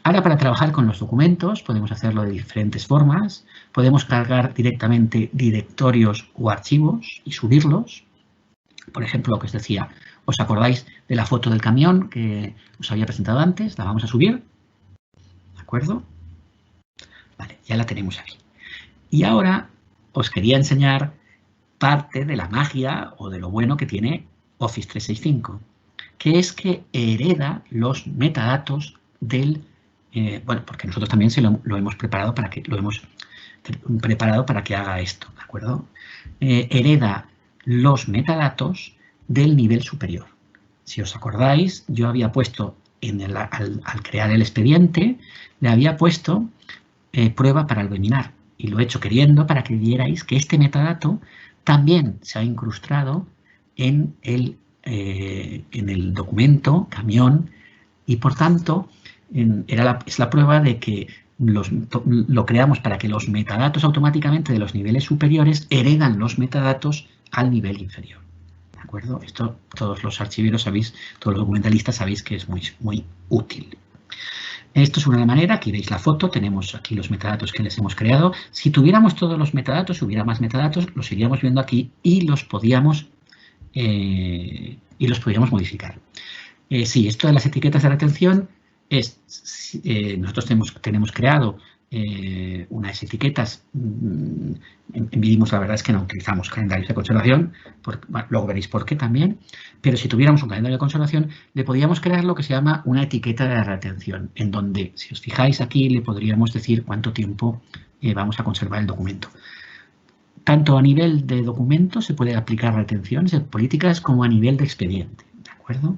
Ahora, para trabajar con los documentos, podemos hacerlo de diferentes formas. Podemos cargar directamente directorios o archivos y subirlos. Por ejemplo, lo que os decía, ¿os acordáis de la foto del camión que os había presentado antes? La vamos a subir. ¿De acuerdo? Vale, ya la tenemos aquí. Y ahora os quería enseñar parte de la magia o de lo bueno que tiene Office 365, que es que hereda los metadatos del... bueno, porque nosotros también lo hemos preparado para que haga esto, ¿de acuerdo? Hereda los metadatos del nivel superior. Si os acordáis, yo había puesto al crear el expediente, le había puesto prueba para el webinar y lo he hecho queriendo para que vierais que este metadato también se ha incrustado en el documento camión y por tanto es la prueba de que lo creamos para que los metadatos automáticamente de los niveles superiores heredan los metadatos al nivel inferior. ¿De acuerdo? Esto todos los archiveros sabéis, todos los documentalistas sabéis que es muy, muy útil. Esto es una manera, aquí veis la foto, tenemos aquí los metadatos que les hemos creado. Si tuviéramos todos los metadatos, si hubiera más metadatos, los iríamos viendo aquí y los podíamos modificar. Sí, esto de las etiquetas de retención es, nosotros tenemos creado unas etiquetas, en Vidimos la verdad es que no utilizamos calendarios de conservación, bueno, luego veréis por qué también, pero si tuviéramos un calendario de conservación le podríamos crear lo que se llama una etiqueta de retención, en donde, si os fijáis aquí, le podríamos decir cuánto tiempo vamos a conservar el documento. Tanto a nivel de documento se puede aplicar retenciones políticas como a nivel de expediente, ¿de acuerdo?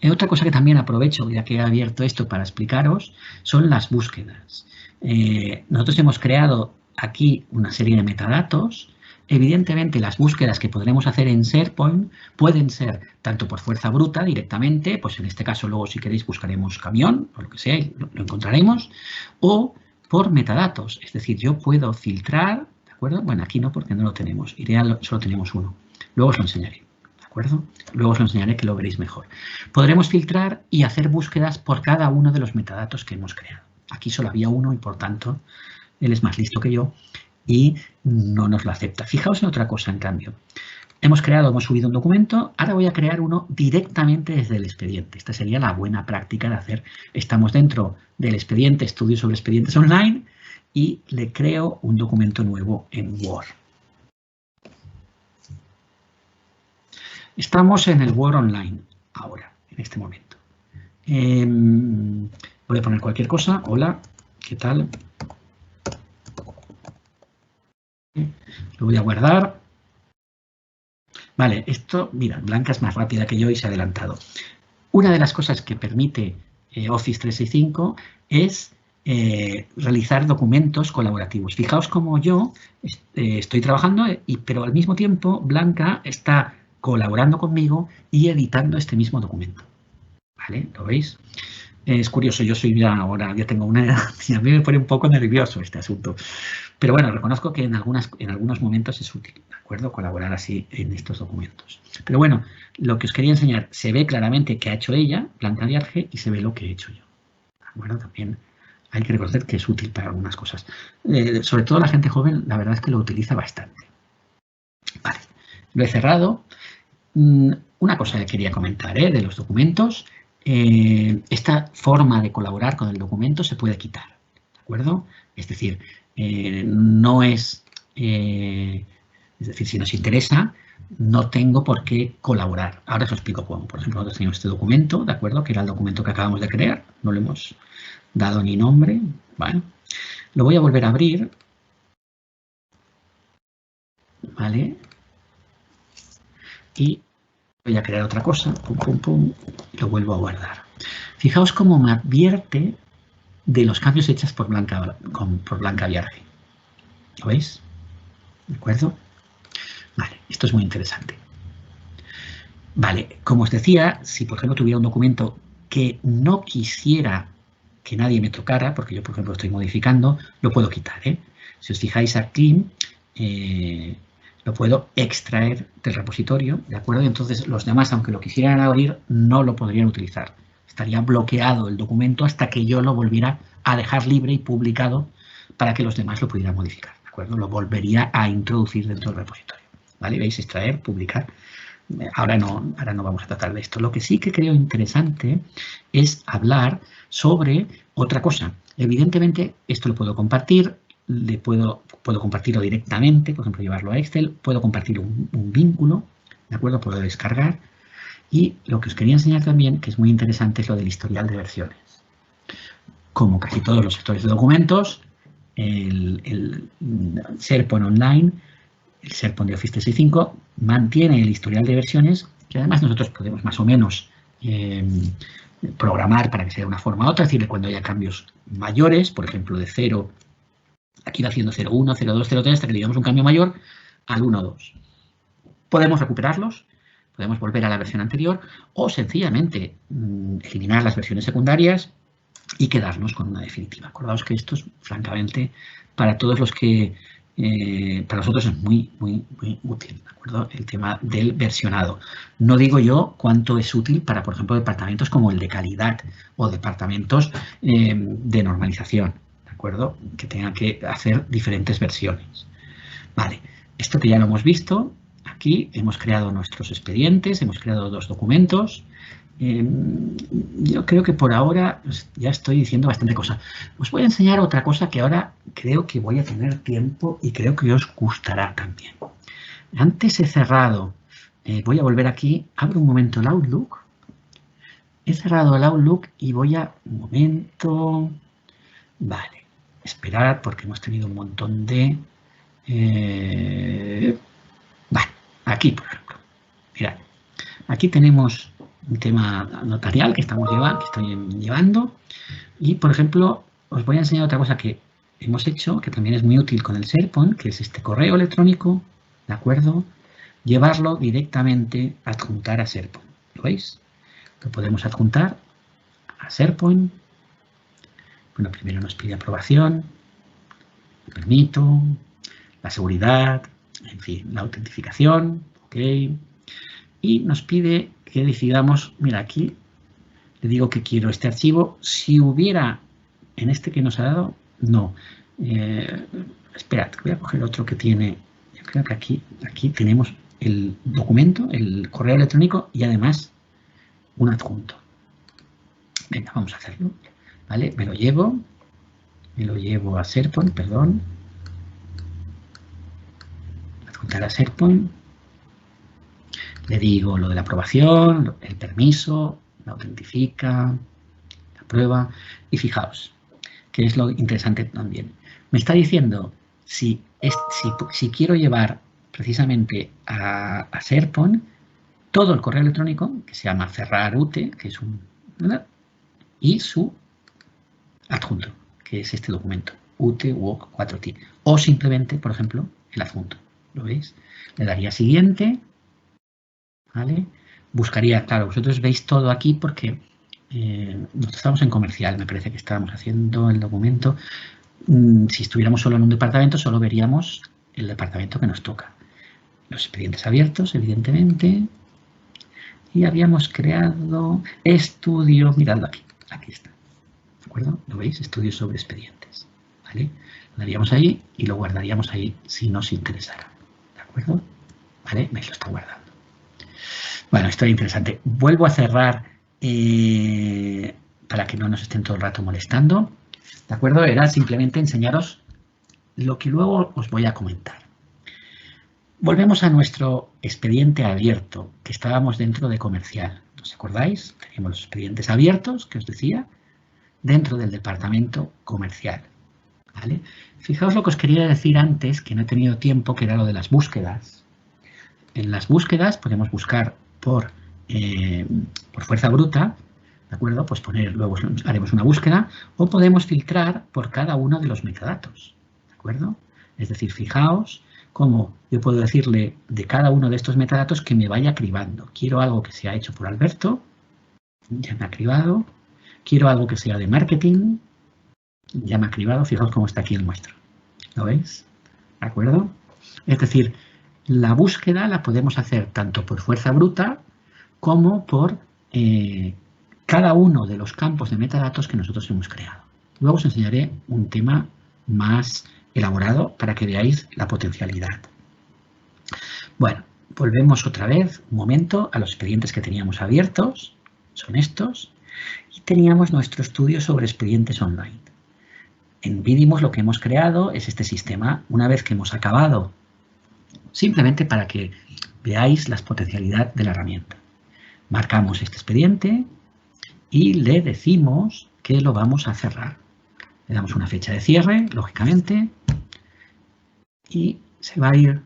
Otra cosa que también aprovecho, ya que he abierto esto para explicaros, son las búsquedas. Nosotros hemos creado aquí una serie de metadatos. Evidentemente, las búsquedas que podremos hacer en SharePoint pueden ser tanto por fuerza bruta directamente, pues en este caso luego si queréis buscaremos camión o lo que sea, lo encontraremos, o por metadatos. Es decir, yo puedo filtrar, ¿de acuerdo? Bueno, aquí no porque no lo tenemos, solo tenemos uno. Luego os lo enseñaré. ¿De acuerdo? Luego os lo enseñaré que lo veréis mejor. Podremos filtrar y hacer búsquedas por cada uno de los metadatos que hemos creado. Aquí solo había uno y por tanto él es más listo que yo y no nos lo acepta. Fijaos en otra cosa en cambio. hemos subido un documento, ahora voy a crear uno directamente desde el expediente. Esta sería la buena práctica de hacer. Estamos dentro del expediente, estudio sobre expedientes online, y le creo un documento nuevo en Word. Estamos en el Word Online ahora, en este momento. Voy a poner cualquier cosa. Hola, ¿qué tal? Lo voy a guardar. Vale, esto, mira, Blanca es más rápida que yo y se ha adelantado. Una de las cosas que permite Office 365 es realizar documentos colaborativos. Fijaos cómo yo estoy trabajando, pero al mismo tiempo Blanca está colaborando conmigo y editando este mismo documento. ¿Vale? ¿Lo veis? Es curioso, yo soy ya tengo una edad y a mí me pone un poco nervioso este asunto. Pero bueno, reconozco que en algunos momentos es útil, ¿de acuerdo? Colaborar así en estos documentos. Pero bueno, lo que os quería enseñar, se ve claramente que ha hecho ella, Blanca Viarge, y se ve lo que he hecho yo. ¿De acuerdo? También hay que reconocer que es útil para algunas cosas. Sobre todo la gente joven, la verdad es que lo utiliza bastante. Vale, lo he cerrado. Una cosa que quería comentar de los documentos. Esta forma de colaborar con el documento se puede quitar, ¿de acuerdo? Es decir, no es decir, si nos interesa, no tengo por qué colaborar. Ahora os explico cómo. Por ejemplo, nosotros tenemos este documento, ¿de acuerdo? Que era el documento que acabamos de crear, no le hemos dado ni nombre. Bueno, lo voy a volver a abrir, ¿vale? Y voy a crear otra cosa, pum, pum, pum, y lo vuelvo a guardar. Fijaos cómo me advierte de los cambios hechos por Blanca Viarge. ¿Lo veis? ¿De acuerdo? Vale, esto es muy interesante. Vale, como os decía, si por ejemplo tuviera un documento que no quisiera que nadie me tocara, porque yo por ejemplo estoy modificando, lo puedo quitar. Si os fijáis aquí, lo puedo extraer del repositorio, ¿de acuerdo? Y entonces los demás, aunque lo quisieran abrir, no lo podrían utilizar. Estaría bloqueado el documento hasta que yo lo volviera a dejar libre y publicado para que los demás lo pudieran modificar, ¿de acuerdo? Lo volvería a introducir dentro del repositorio, ¿vale? ¿Veis? Extraer, publicar. Ahora no vamos a tratar de esto. Lo que sí que creo interesante es hablar sobre otra cosa. Evidentemente, esto lo puedo compartir, puedo compartirlo directamente, por ejemplo, llevarlo a Excel, puedo compartir un vínculo, ¿de acuerdo? Puedo descargar. Y lo que os quería enseñar también, que es muy interesante, es lo del historial de versiones. Como casi todos los gestores de documentos, el SharePoint Online, el SharePoint de Office 365, mantiene el historial de versiones, que además nosotros podemos más o menos programar para que sea de una forma u otra, es decir, cuando haya cambios mayores, por ejemplo, de 0, aquí va haciendo 0.1, 0.2, 0.3, hasta que le damos un cambio mayor al 1.2. Podemos recuperarlos, podemos volver a la versión anterior o sencillamente eliminar las versiones secundarias y quedarnos con una definitiva. Acordaos que esto es, francamente, para todos los que, para nosotros es muy, muy, muy útil, ¿de acuerdo? El tema del versionado. No digo yo cuánto es útil para, por ejemplo, departamentos como el de calidad o departamentos de normalización, ¿de acuerdo? Que tengan que hacer diferentes versiones. Vale, esto que ya lo hemos visto, aquí hemos creado nuestros expedientes, hemos creado 2 documentos. Yo creo que por ahora pues, ya estoy diciendo bastante cosa. Os voy a enseñar otra cosa que ahora creo que voy a tener tiempo y creo que os gustará también. Antes he cerrado, voy a volver aquí, abro un momento el Outlook. He cerrado el Outlook y voy a, un momento, vale, esperar porque hemos tenido un montón de... vale, aquí por ejemplo, mirad, aquí tenemos un tema notarial que estoy llevando y, por ejemplo, os voy a enseñar otra cosa que hemos hecho, que también es muy útil con el SharePoint, que es este correo electrónico, ¿de acuerdo? Llevarlo directamente, adjuntar a SharePoint. ¿Lo veis? Lo podemos adjuntar a SharePoint. Bueno, primero nos pide aprobación, permito, la seguridad, en fin, la autentificación, ok. Y nos pide que decidamos, mira, aquí le digo que quiero este archivo. Si hubiera, en este que nos ha dado, no. Esperad, voy a coger otro que tiene, yo creo que aquí tenemos el documento, el correo electrónico y además un adjunto. Venga, vamos a hacerlo. ¿Vale? Me lo llevo a SharePoint, perdón. Adjuntar a SharePoint. Le digo lo de la aprobación, el permiso, la autentifica, la prueba. Y fijaos, que es lo interesante también. Me está diciendo si quiero llevar precisamente a SharePoint todo el correo electrónico, que se llama ferrarute, que es un... y su adjunto, que es este documento, UTWOC 4T. O simplemente, por ejemplo, el adjunto. ¿Lo veis? Le daría siguiente. ¿Vale? Buscaría, claro, vosotros veis todo aquí porque nosotros estamos en comercial, me parece que estábamos haciendo el documento. Si estuviéramos solo en un departamento, solo veríamos el departamento que nos toca. Los expedientes abiertos, evidentemente. Y habíamos creado estudio, miradlo aquí, aquí está. ¿De acuerdo? ¿Lo veis? Estudio sobre expedientes. ¿Vale? Lo daríamos ahí y lo guardaríamos ahí si nos interesara. ¿De acuerdo? ¿Vale? Me lo está guardando. Bueno, esto es interesante. Vuelvo a cerrar para que no nos estén todo el rato molestando. ¿De acuerdo? Era simplemente enseñaros lo que luego os voy a comentar. Volvemos a nuestro expediente abierto, que estábamos dentro de comercial. ¿Os acordáis? Teníamos los expedientes abiertos, que os decía, dentro del departamento comercial. ¿Vale? Fijaos lo que os quería decir antes, que no he tenido tiempo, que era lo de las búsquedas. En las búsquedas podemos buscar por fuerza bruta, ¿de acuerdo? Pues luego haremos una búsqueda, o podemos filtrar por cada uno de los metadatos, ¿de acuerdo? Es decir, fijaos cómo yo puedo decirle de cada uno de estos metadatos que me vaya cribando. Quiero algo que sea hecho por Alberto, ya me ha cribado. Quiero algo que sea de marketing, ya me ha cribado. Fijaos cómo está aquí el nuestro. ¿Lo veis? ¿De acuerdo? Es decir, la búsqueda la podemos hacer tanto por fuerza bruta como por cada uno de los campos de metadatos que nosotros hemos creado. Luego os enseñaré un tema más elaborado para que veáis la potencialidad. Bueno, volvemos otra vez, un momento, a los expedientes que teníamos abiertos. Son estos. Y teníamos nuestro estudio sobre expedientes online. En Vidimos lo que hemos creado es este sistema. Una vez que hemos acabado, simplemente para que veáis la potencialidad de la herramienta. Marcamos este expediente y le decimos que lo vamos a cerrar. Le damos una fecha de cierre, lógicamente, y se va a ir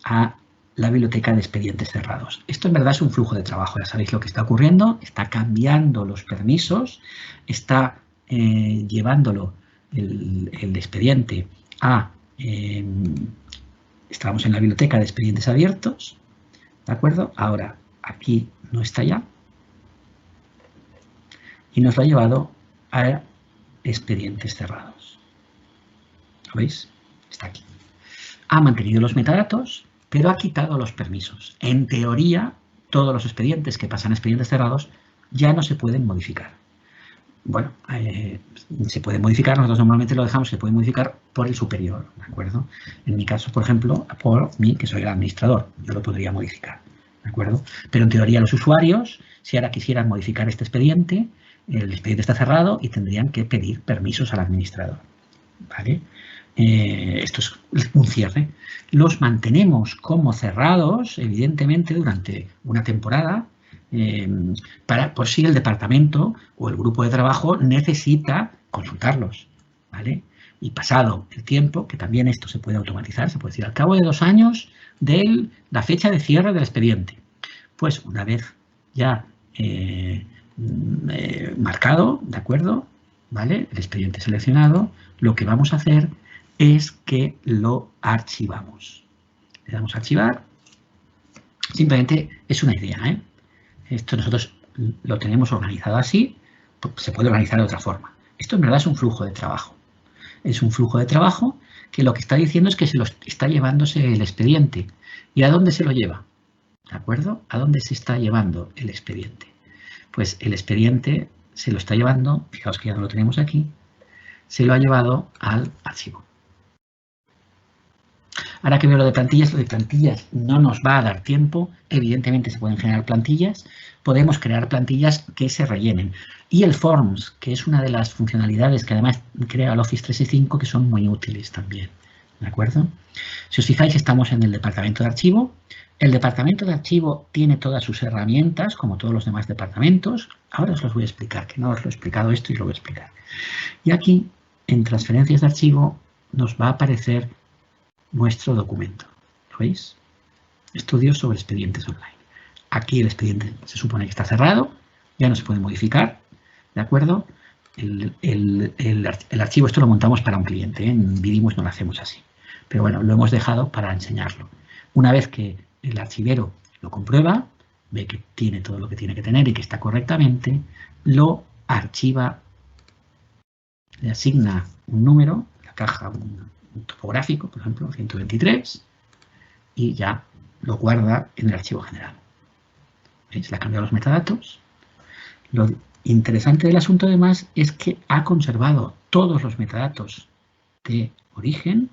a la biblioteca de expedientes cerrados. Esto en verdad es un flujo de trabajo, ya sabéis lo que está ocurriendo, está cambiando los permisos, está llevándolo el expediente a... estábamos en la biblioteca de expedientes abiertos, ¿de acuerdo? Ahora aquí no está ya y nos lo ha llevado a expedientes cerrados. ¿Lo veis? Está aquí. Ha mantenido los metadatos, pero ha quitado los permisos. En teoría, todos los expedientes que pasan a expedientes cerrados ya no se pueden modificar. Bueno, se puede modificar, nosotros normalmente lo dejamos, se puede modificar por el superior, ¿de acuerdo? En mi caso, por ejemplo, por mí, que soy el administrador, yo lo podría modificar, ¿de acuerdo? Pero en teoría los usuarios, si ahora quisieran modificar este expediente, el expediente está cerrado y tendrían que pedir permisos al administrador, ¿vale? Esto es un cierre. Los mantenemos como cerrados, evidentemente, durante una temporada, por si el departamento o el grupo de trabajo necesita consultarlos, ¿vale? Y pasado el tiempo, que también esto se puede automatizar, se puede decir al cabo de 2 años de la fecha de cierre del expediente. Pues una vez ya marcado, ¿de acuerdo? ¿Vale? El expediente seleccionado, lo que vamos a hacer es que lo archivamos. Le damos a archivar. Simplemente es una idea, ¿eh? Esto nosotros lo tenemos organizado así, se puede organizar de otra forma. Esto en verdad es un flujo de trabajo. Es un flujo de trabajo que lo que está diciendo es que se lo está llevándose el expediente. ¿Y a dónde se lo lleva? ¿De acuerdo? ¿A dónde se está llevando el expediente? Pues el expediente se lo está llevando, fijaos que ya no lo tenemos aquí, se lo ha llevado al archivo. Ahora que veo lo de plantillas no nos va a dar tiempo. Evidentemente se pueden generar plantillas. Podemos crear plantillas que se rellenen. Y el Forms, que es una de las funcionalidades que además crea el Office 365, que son muy útiles también. ¿De acuerdo? Si os fijáis, estamos en el departamento de archivo. El departamento de archivo tiene todas sus herramientas, como todos los demás departamentos. Ahora os los voy a explicar, que no os lo he explicado esto y lo voy a explicar. Y aquí, en transferencias de archivo, nos va a aparecer nuestro documento. ¿Lo veis? Estudios sobre expedientes online. Aquí el expediente se supone que está cerrado, ya no se puede modificar, ¿de acuerdo? El archivo, esto lo montamos para un cliente, ¿eh? En Vidimus no lo hacemos así. Pero bueno, lo hemos dejado para enseñarlo. Una vez que el archivero lo comprueba, ve que tiene todo lo que tiene que tener y que está correctamente, lo archiva, le asigna un número, la caja, un topográfico, por ejemplo, 123, y ya lo guarda en el archivo general. ¿Veis? Le ha cambiado los metadatos. Lo interesante del asunto, además, es que ha conservado todos los metadatos de origen,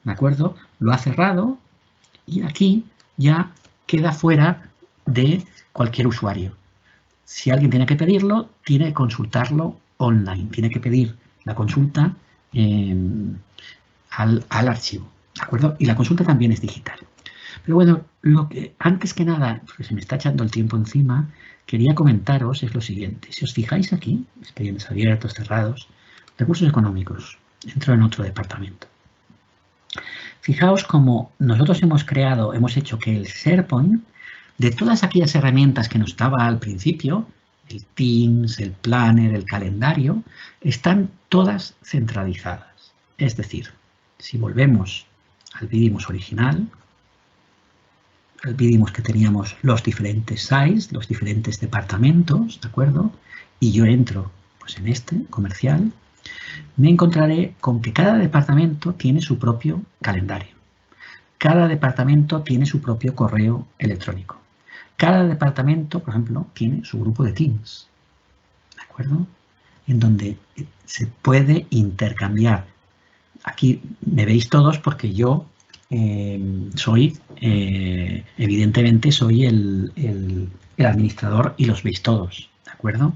¿de acuerdo? Lo ha cerrado y aquí ya queda fuera de cualquier usuario. Si alguien tiene que pedirlo, tiene que consultarlo online, tiene que pedir la consulta al archivo, ¿de acuerdo? Y la consulta también es digital. Pero bueno, antes que nada, porque se me está echando el tiempo encima, quería comentaros es lo siguiente. Si os fijáis aquí, expedientes abiertos, cerrados, recursos económicos, entro en otro departamento. Fijaos cómo nosotros hemos hecho que el SharePoint, de todas aquellas herramientas que nos daba al principio, el Teams, el Planner, el calendario, están todas centralizadas. Es decir, si volvemos al Vidimus original, vimos que teníamos los diferentes sites, los diferentes departamentos, ¿de acuerdo? Y yo entro pues, en este, comercial, me encontraré con que cada departamento tiene su propio calendario. Cada departamento tiene su propio correo electrónico. Cada departamento, por ejemplo, tiene su grupo de Teams, ¿de acuerdo? En donde se puede intercambiar. Aquí me veis todos porque yo evidentemente soy el administrador y los veis todos, ¿de acuerdo?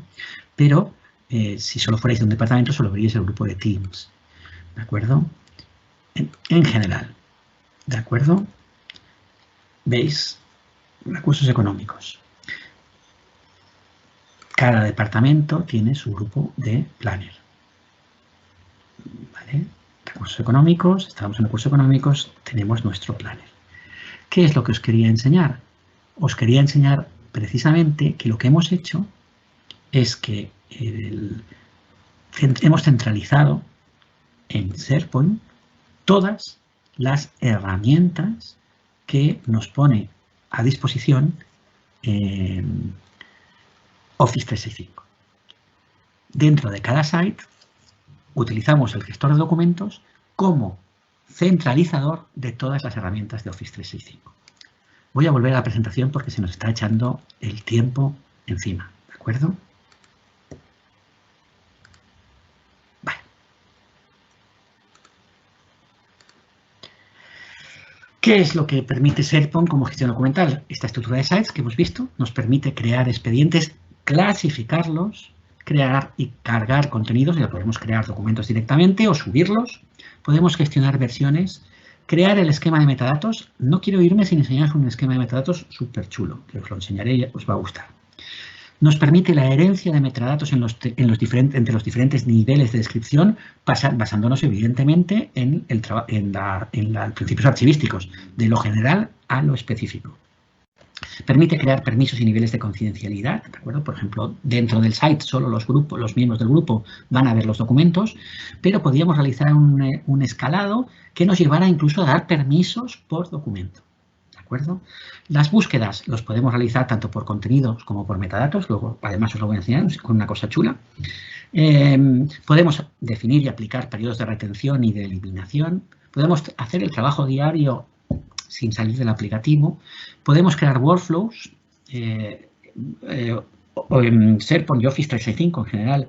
Pero si solo fuerais de un departamento, solo veríais el grupo de Teams, ¿de acuerdo? En general, ¿de acuerdo? ¿Veis? Recursos económicos. Cada departamento tiene su grupo de planner, ¿vale? Recursos económicos, estamos en recursos económicos, tenemos nuestro planner. ¿Qué es lo que os quería enseñar? Os quería enseñar precisamente que lo que hemos hecho es que hemos centralizado en SharePoint todas las herramientas que nos pone a disposición Office 365. Dentro de cada site utilizamos el gestor de documentos como centralizador de todas las herramientas de Office 365. Voy a volver a la presentación porque se nos está echando el tiempo encima, ¿de acuerdo? Vale. ¿Qué es lo que permite SharePoint como gestión documental? Esta estructura de sites que hemos visto nos permite crear expedientes, clasificarlos, crear y cargar contenidos, ya podemos crear documentos directamente o subirlos, podemos gestionar versiones, crear el esquema de metadatos. No quiero irme sin enseñaros un esquema de metadatos súper chulo, que os lo enseñaré y os va a gustar. Nos permite la herencia de metadatos entre los diferentes niveles de descripción, basándonos evidentemente en los principios archivísticos, de lo general a lo específico. Permite crear permisos y niveles de confidencialidad, ¿de acuerdo? Por ejemplo, dentro del site solo los miembros del grupo van a ver los documentos, pero podríamos realizar un escalado que nos llevara incluso a dar permisos por documento, ¿de acuerdo? Las búsquedas los podemos realizar tanto por contenidos como por metadatos, luego además os lo voy a enseñar con una cosa chula. Podemos definir y aplicar periodos de retención y de eliminación, podemos hacer el trabajo diario sin salir del aplicativo. Podemos crear workflows. SharePoint y Office 365 en general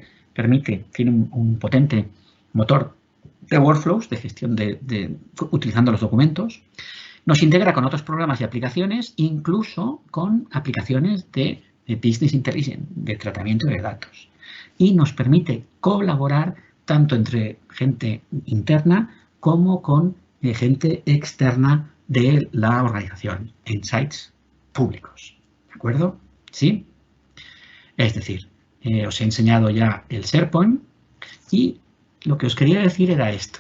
tiene un potente motor de workflows, de gestión utilizando los documentos. Nos integra con otros programas y aplicaciones, incluso con aplicaciones de Business Intelligence, de tratamiento de datos. Y nos permite colaborar tanto entre gente interna como con gente externa de la organización en sites públicos. ¿De acuerdo? ¿Sí? Es decir, os he enseñado ya el SharePoint y lo que os quería decir era esto.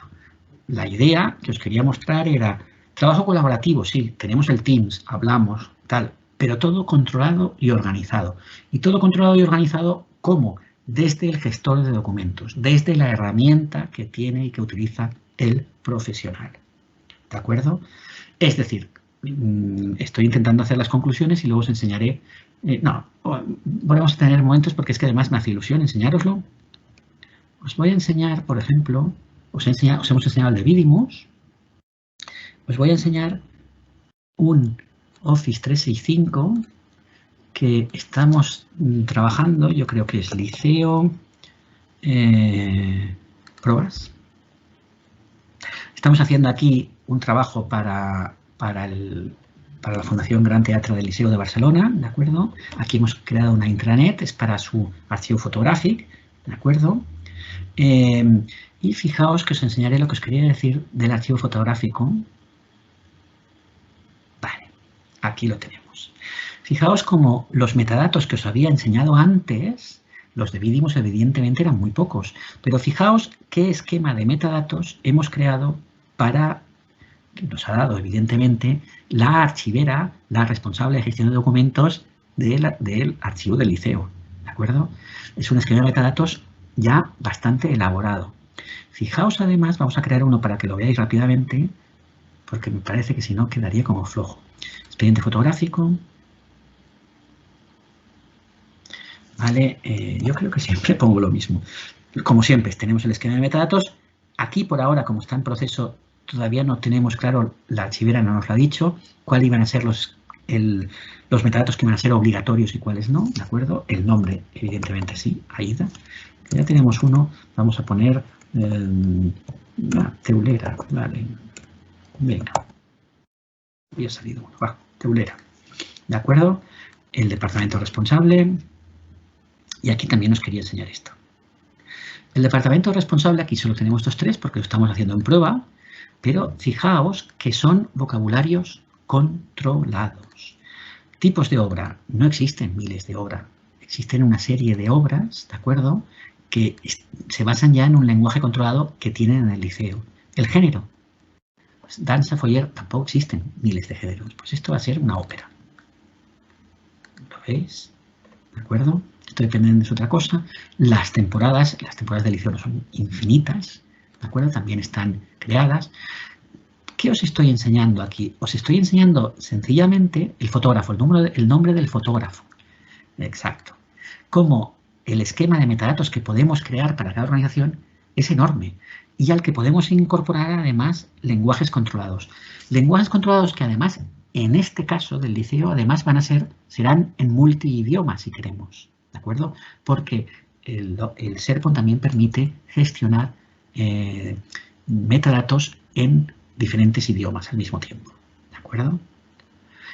La idea que os quería mostrar era trabajo colaborativo, sí, tenemos el Teams, hablamos, tal, pero todo controlado y organizado. Y todo controlado y organizado, ¿cómo? Desde el gestor de documentos, desde la herramienta que tiene y que utiliza el profesional. ¿De acuerdo? Es decir, estoy intentando hacer las conclusiones y luego os enseñaré. No, vamos a tener momentos porque es que además me hace ilusión enseñároslo. Os voy a enseñar, por ejemplo, os hemos enseñado el de Vidimus. Os voy a enseñar un Office 365 que estamos trabajando, yo creo que es Liceo Pruebas. Estamos haciendo aquí un trabajo para la Fundación Gran Teatre del Liceo de Barcelona, ¿de acuerdo? Aquí hemos creado una intranet, es para su archivo fotográfico, ¿de acuerdo? Y fijaos que os enseñaré lo que os quería decir del archivo fotográfico. Vale, aquí lo tenemos. Fijaos como los metadatos que os había enseñado antes, los de Vidimus evidentemente eran muy pocos, pero fijaos qué esquema de metadatos hemos creado para, que nos ha dado evidentemente, la archivera, la responsable de gestión de documentos del archivo del liceo, ¿de acuerdo? Es un esquema de metadatos ya bastante elaborado. Fijaos además, vamos a crear uno para que lo veáis rápidamente, porque me parece que si no quedaría como flojo. Expediente fotográfico. Vale, yo creo que siempre pongo lo mismo. Como siempre, tenemos el esquema de metadatos. Aquí por ahora, como está en proceso, todavía no tenemos claro, la archivera no nos lo ha dicho, cuáles iban a ser los metadatos que iban a ser obligatorios y cuáles no, ¿de acuerdo? El nombre, evidentemente sí, AIDA. Ya tenemos uno, vamos a poner Teulera, vale. Venga. Había salido uno, va, Teulera. ¿De acuerdo? El departamento responsable. Y aquí también os quería enseñar esto. El departamento responsable, aquí solo tenemos estos tres porque lo estamos haciendo en prueba, pero fijaos que son vocabularios controlados. Tipos de obra. No existen miles de obras. Existen una serie de obras, ¿de acuerdo?, que se basan ya en un lenguaje controlado que tienen en el liceo. El género. Pues danza, foyer, tampoco existen miles de géneros. Pues esto va a ser una ópera. ¿Lo veis? ¿De acuerdo? Esto depende de otra cosa. Las temporadas del liceo no son infinitas, ¿de acuerdo? También están creadas. ¿Qué os estoy enseñando aquí? Os estoy enseñando sencillamente el fotógrafo, el nombre del fotógrafo. Exacto. Como el esquema de metadatos que podemos crear para cada organización es enorme y al que podemos incorporar además lenguajes controlados. Lenguajes controlados que además, en este caso del liceo, además serán en multiidioma si queremos, ¿de acuerdo? Porque el SharePoint también permite gestionar metadatos en diferentes idiomas al mismo tiempo, ¿de acuerdo?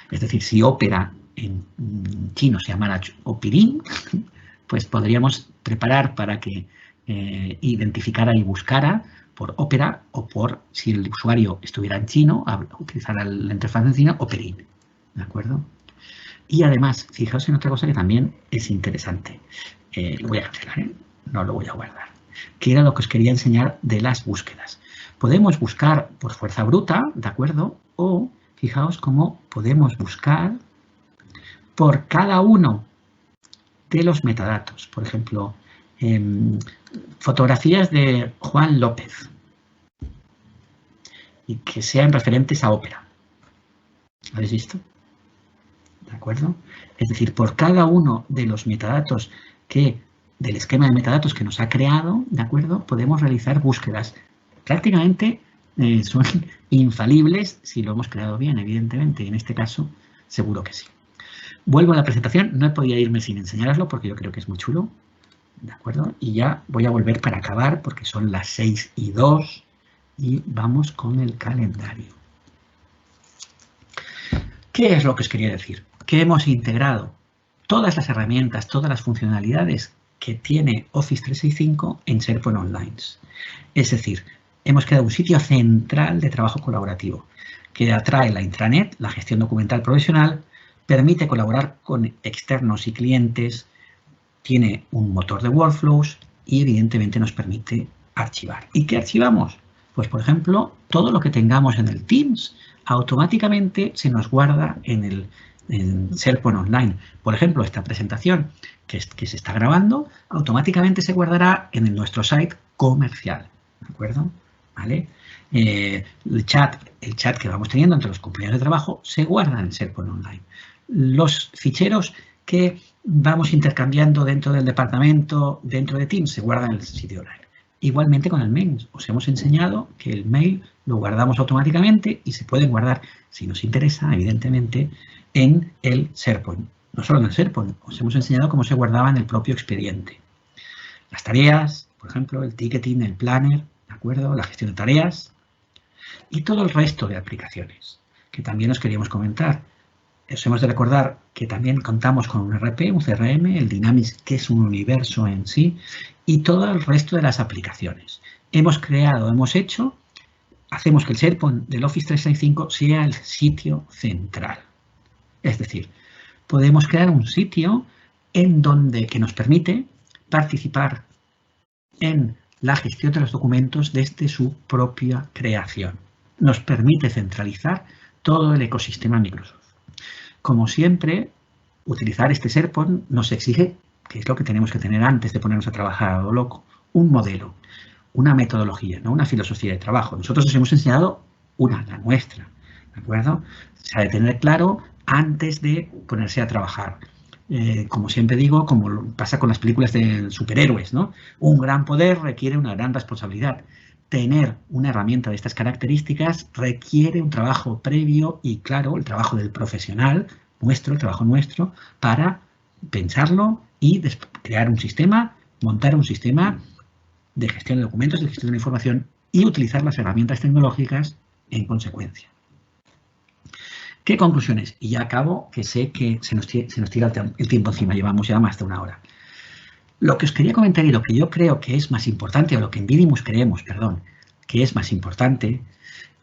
Es decir, si ópera en chino se llamara Opirin, pues podríamos preparar para que identificara y buscara por ópera o por, si el usuario estuviera en chino, utilizara la interfaz en chino, Operin, ¿de acuerdo? Y además, fijaos en otra cosa que también es interesante. Lo voy a cancelar, ¿eh? No lo voy a guardar. Que era lo que os quería enseñar de las búsquedas. Podemos buscar por fuerza bruta, ¿de acuerdo? O, fijaos cómo podemos buscar por cada uno de los metadatos. Por ejemplo, fotografías de Juan López y que sean referentes a ópera. ¿Habéis visto? ¿De acuerdo? Es decir, por cada uno de los metadatos del esquema de metadatos que nos ha creado, ¿de acuerdo? Podemos realizar búsquedas. Prácticamente son infalibles si lo hemos creado bien, evidentemente. En este caso, seguro que sí. Vuelvo a la presentación. No he podido irme sin enseñaroslo porque yo creo que es muy chulo. ¿De acuerdo? Y ya voy a volver para acabar porque son las 6:02 y vamos con el calendario. ¿Qué es lo que os quería decir? Que hemos integrado todas las herramientas, todas las funcionalidades que tiene Office 365 en SharePoint Online. Es decir, hemos creado un sitio central de trabajo colaborativo que atrae la intranet, la gestión documental profesional, permite colaborar con externos y clientes, tiene un motor de workflows y evidentemente nos permite archivar. ¿Y qué archivamos? Pues, por ejemplo, todo lo que tengamos en el Teams automáticamente se nos guarda en SharePoint Online. Por ejemplo, esta presentación que se está grabando automáticamente se guardará en nuestro site comercial. ¿De acuerdo? ¿Vale? El chat que vamos teniendo entre los compañeros de trabajo se guarda en SharePoint Online. Los ficheros que vamos intercambiando dentro del departamento, dentro de Teams, se guardan en el sitio online. Igualmente con el mail. Os hemos enseñado que el mail lo guardamos automáticamente y se puede guardar, si nos interesa, evidentemente, en el SharePoint. No solo en el SharePoint, os hemos enseñado cómo se guardaba en el propio expediente. Las tareas, por ejemplo, el ticketing, el planner, ¿de acuerdo? La gestión de tareas y todo el resto de aplicaciones que también os queríamos comentar. Os hemos de recordar que también contamos con un RP, un CRM, el Dynamics, que es un universo en sí, y todo el resto de las aplicaciones. Hemos creado, hacemos que el SharePoint del Office 365 sea el sitio central. Es decir, podemos crear un sitio que nos permite participar en la gestión de los documentos desde su propia creación. Nos permite centralizar todo el ecosistema Microsoft. Como siempre, utilizar este SharePoint nos exige, que es lo que tenemos que tener antes de ponernos a trabajar a lo loco, un modelo, una metodología, ¿no? Una filosofía de trabajo. Nosotros os hemos enseñado la nuestra, ¿de acuerdo? Se ha de tener claro antes de ponerse a trabajar. Como siempre digo, como pasa con las películas de superhéroes, ¿no? Un gran poder requiere una gran responsabilidad. Tener una herramienta de estas características requiere un trabajo previo y, claro, el trabajo del profesional, el trabajo nuestro, para pensarlo y crear un sistema, montar un sistema de gestión de documentos, de gestión de información y utilizar las herramientas tecnológicas en consecuencia. ¿Qué conclusiones? Y ya acabo, que sé que se nos tira el tiempo encima, llevamos ya más de 1 hora. Lo que os quería comentar y lo que yo creo que es más importante, o lo que en Vidimus creemos, perdón, que es más importante,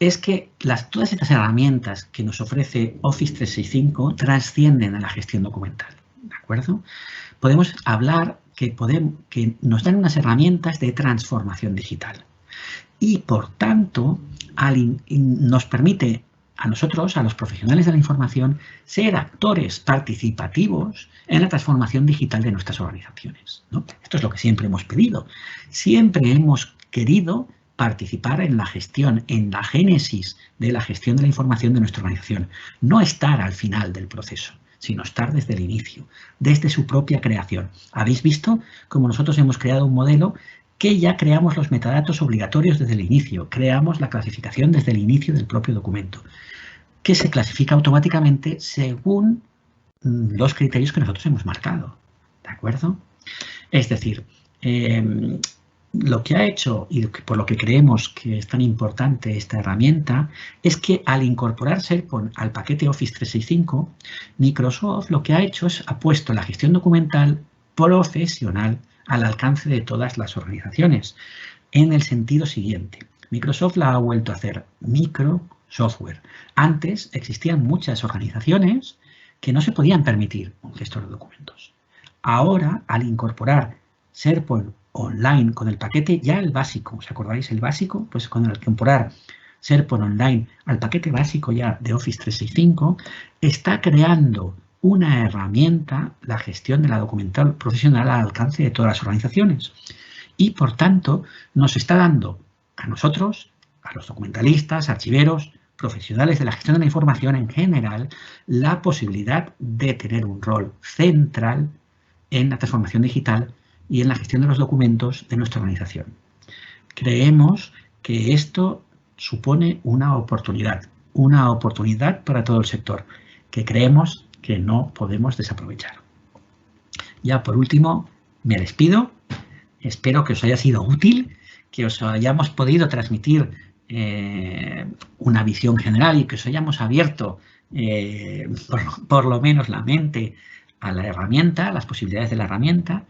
es que todas estas herramientas que nos ofrece Office 365 trascienden a la gestión documental, ¿de acuerdo? Podemos hablar que nos dan unas herramientas de transformación digital y, por tanto, nos permite a nosotros, a los profesionales de la información, ser actores participativos en la transformación digital de nuestras organizaciones, ¿no? Esto es lo que siempre hemos pedido. Siempre hemos querido participar en la gestión, en la génesis de la gestión de la información de nuestra organización. No estar al final del proceso, sino estar desde el inicio, desde su propia creación. Habéis visto cómo nosotros hemos creado un modelo que ya creamos los metadatos obligatorios desde el inicio, creamos la clasificación desde el inicio del propio documento, que se clasifica automáticamente según los criterios que nosotros hemos marcado, ¿de acuerdo? Es decir, lo que ha hecho y por lo que creemos que es tan importante esta herramienta es que al incorporar SharePoint al paquete Office 365, Microsoft lo que ha hecho es ha puesto la gestión documental profesional al alcance de todas las organizaciones, en el sentido siguiente. Microsoft la ha vuelto a hacer microsoftware. Antes existían muchas organizaciones que no se podían permitir un gestor de documentos. Ahora, al incorporar SharePoint Online con el paquete ya el básico, ¿os acordáis el básico? Pues con el incorporar SharePoint Online al paquete básico ya de Office 365, está creando una herramienta, la gestión de la documental profesional al alcance de todas las organizaciones. Y, por tanto, nos está dando a nosotros, a los documentalistas, archiveros, profesionales de la gestión de la información en general, la posibilidad de tener un rol central en la transformación digital y en la gestión de los documentos de nuestra organización. Creemos que esto supone una oportunidad para todo el sector, que creemos que no podemos desaprovechar. Ya por último, me despido Espero que os haya sido útil, que os hayamos podido transmitir una visión general y que os hayamos abierto por lo menos la mente a la herramienta, a las posibilidades de la herramienta.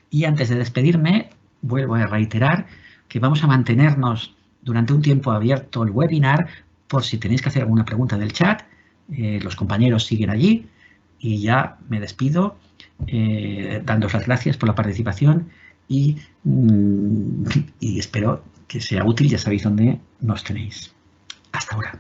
Y antes de despedirme, vuelvo a reiterar que vamos a mantenernos durante un tiempo abierto el webinar por si tenéis que hacer alguna pregunta del chat. Los compañeros siguen allí y ya me despido dándoos las gracias por la participación y espero que sea útil. Ya sabéis dónde nos tenéis. Hasta ahora.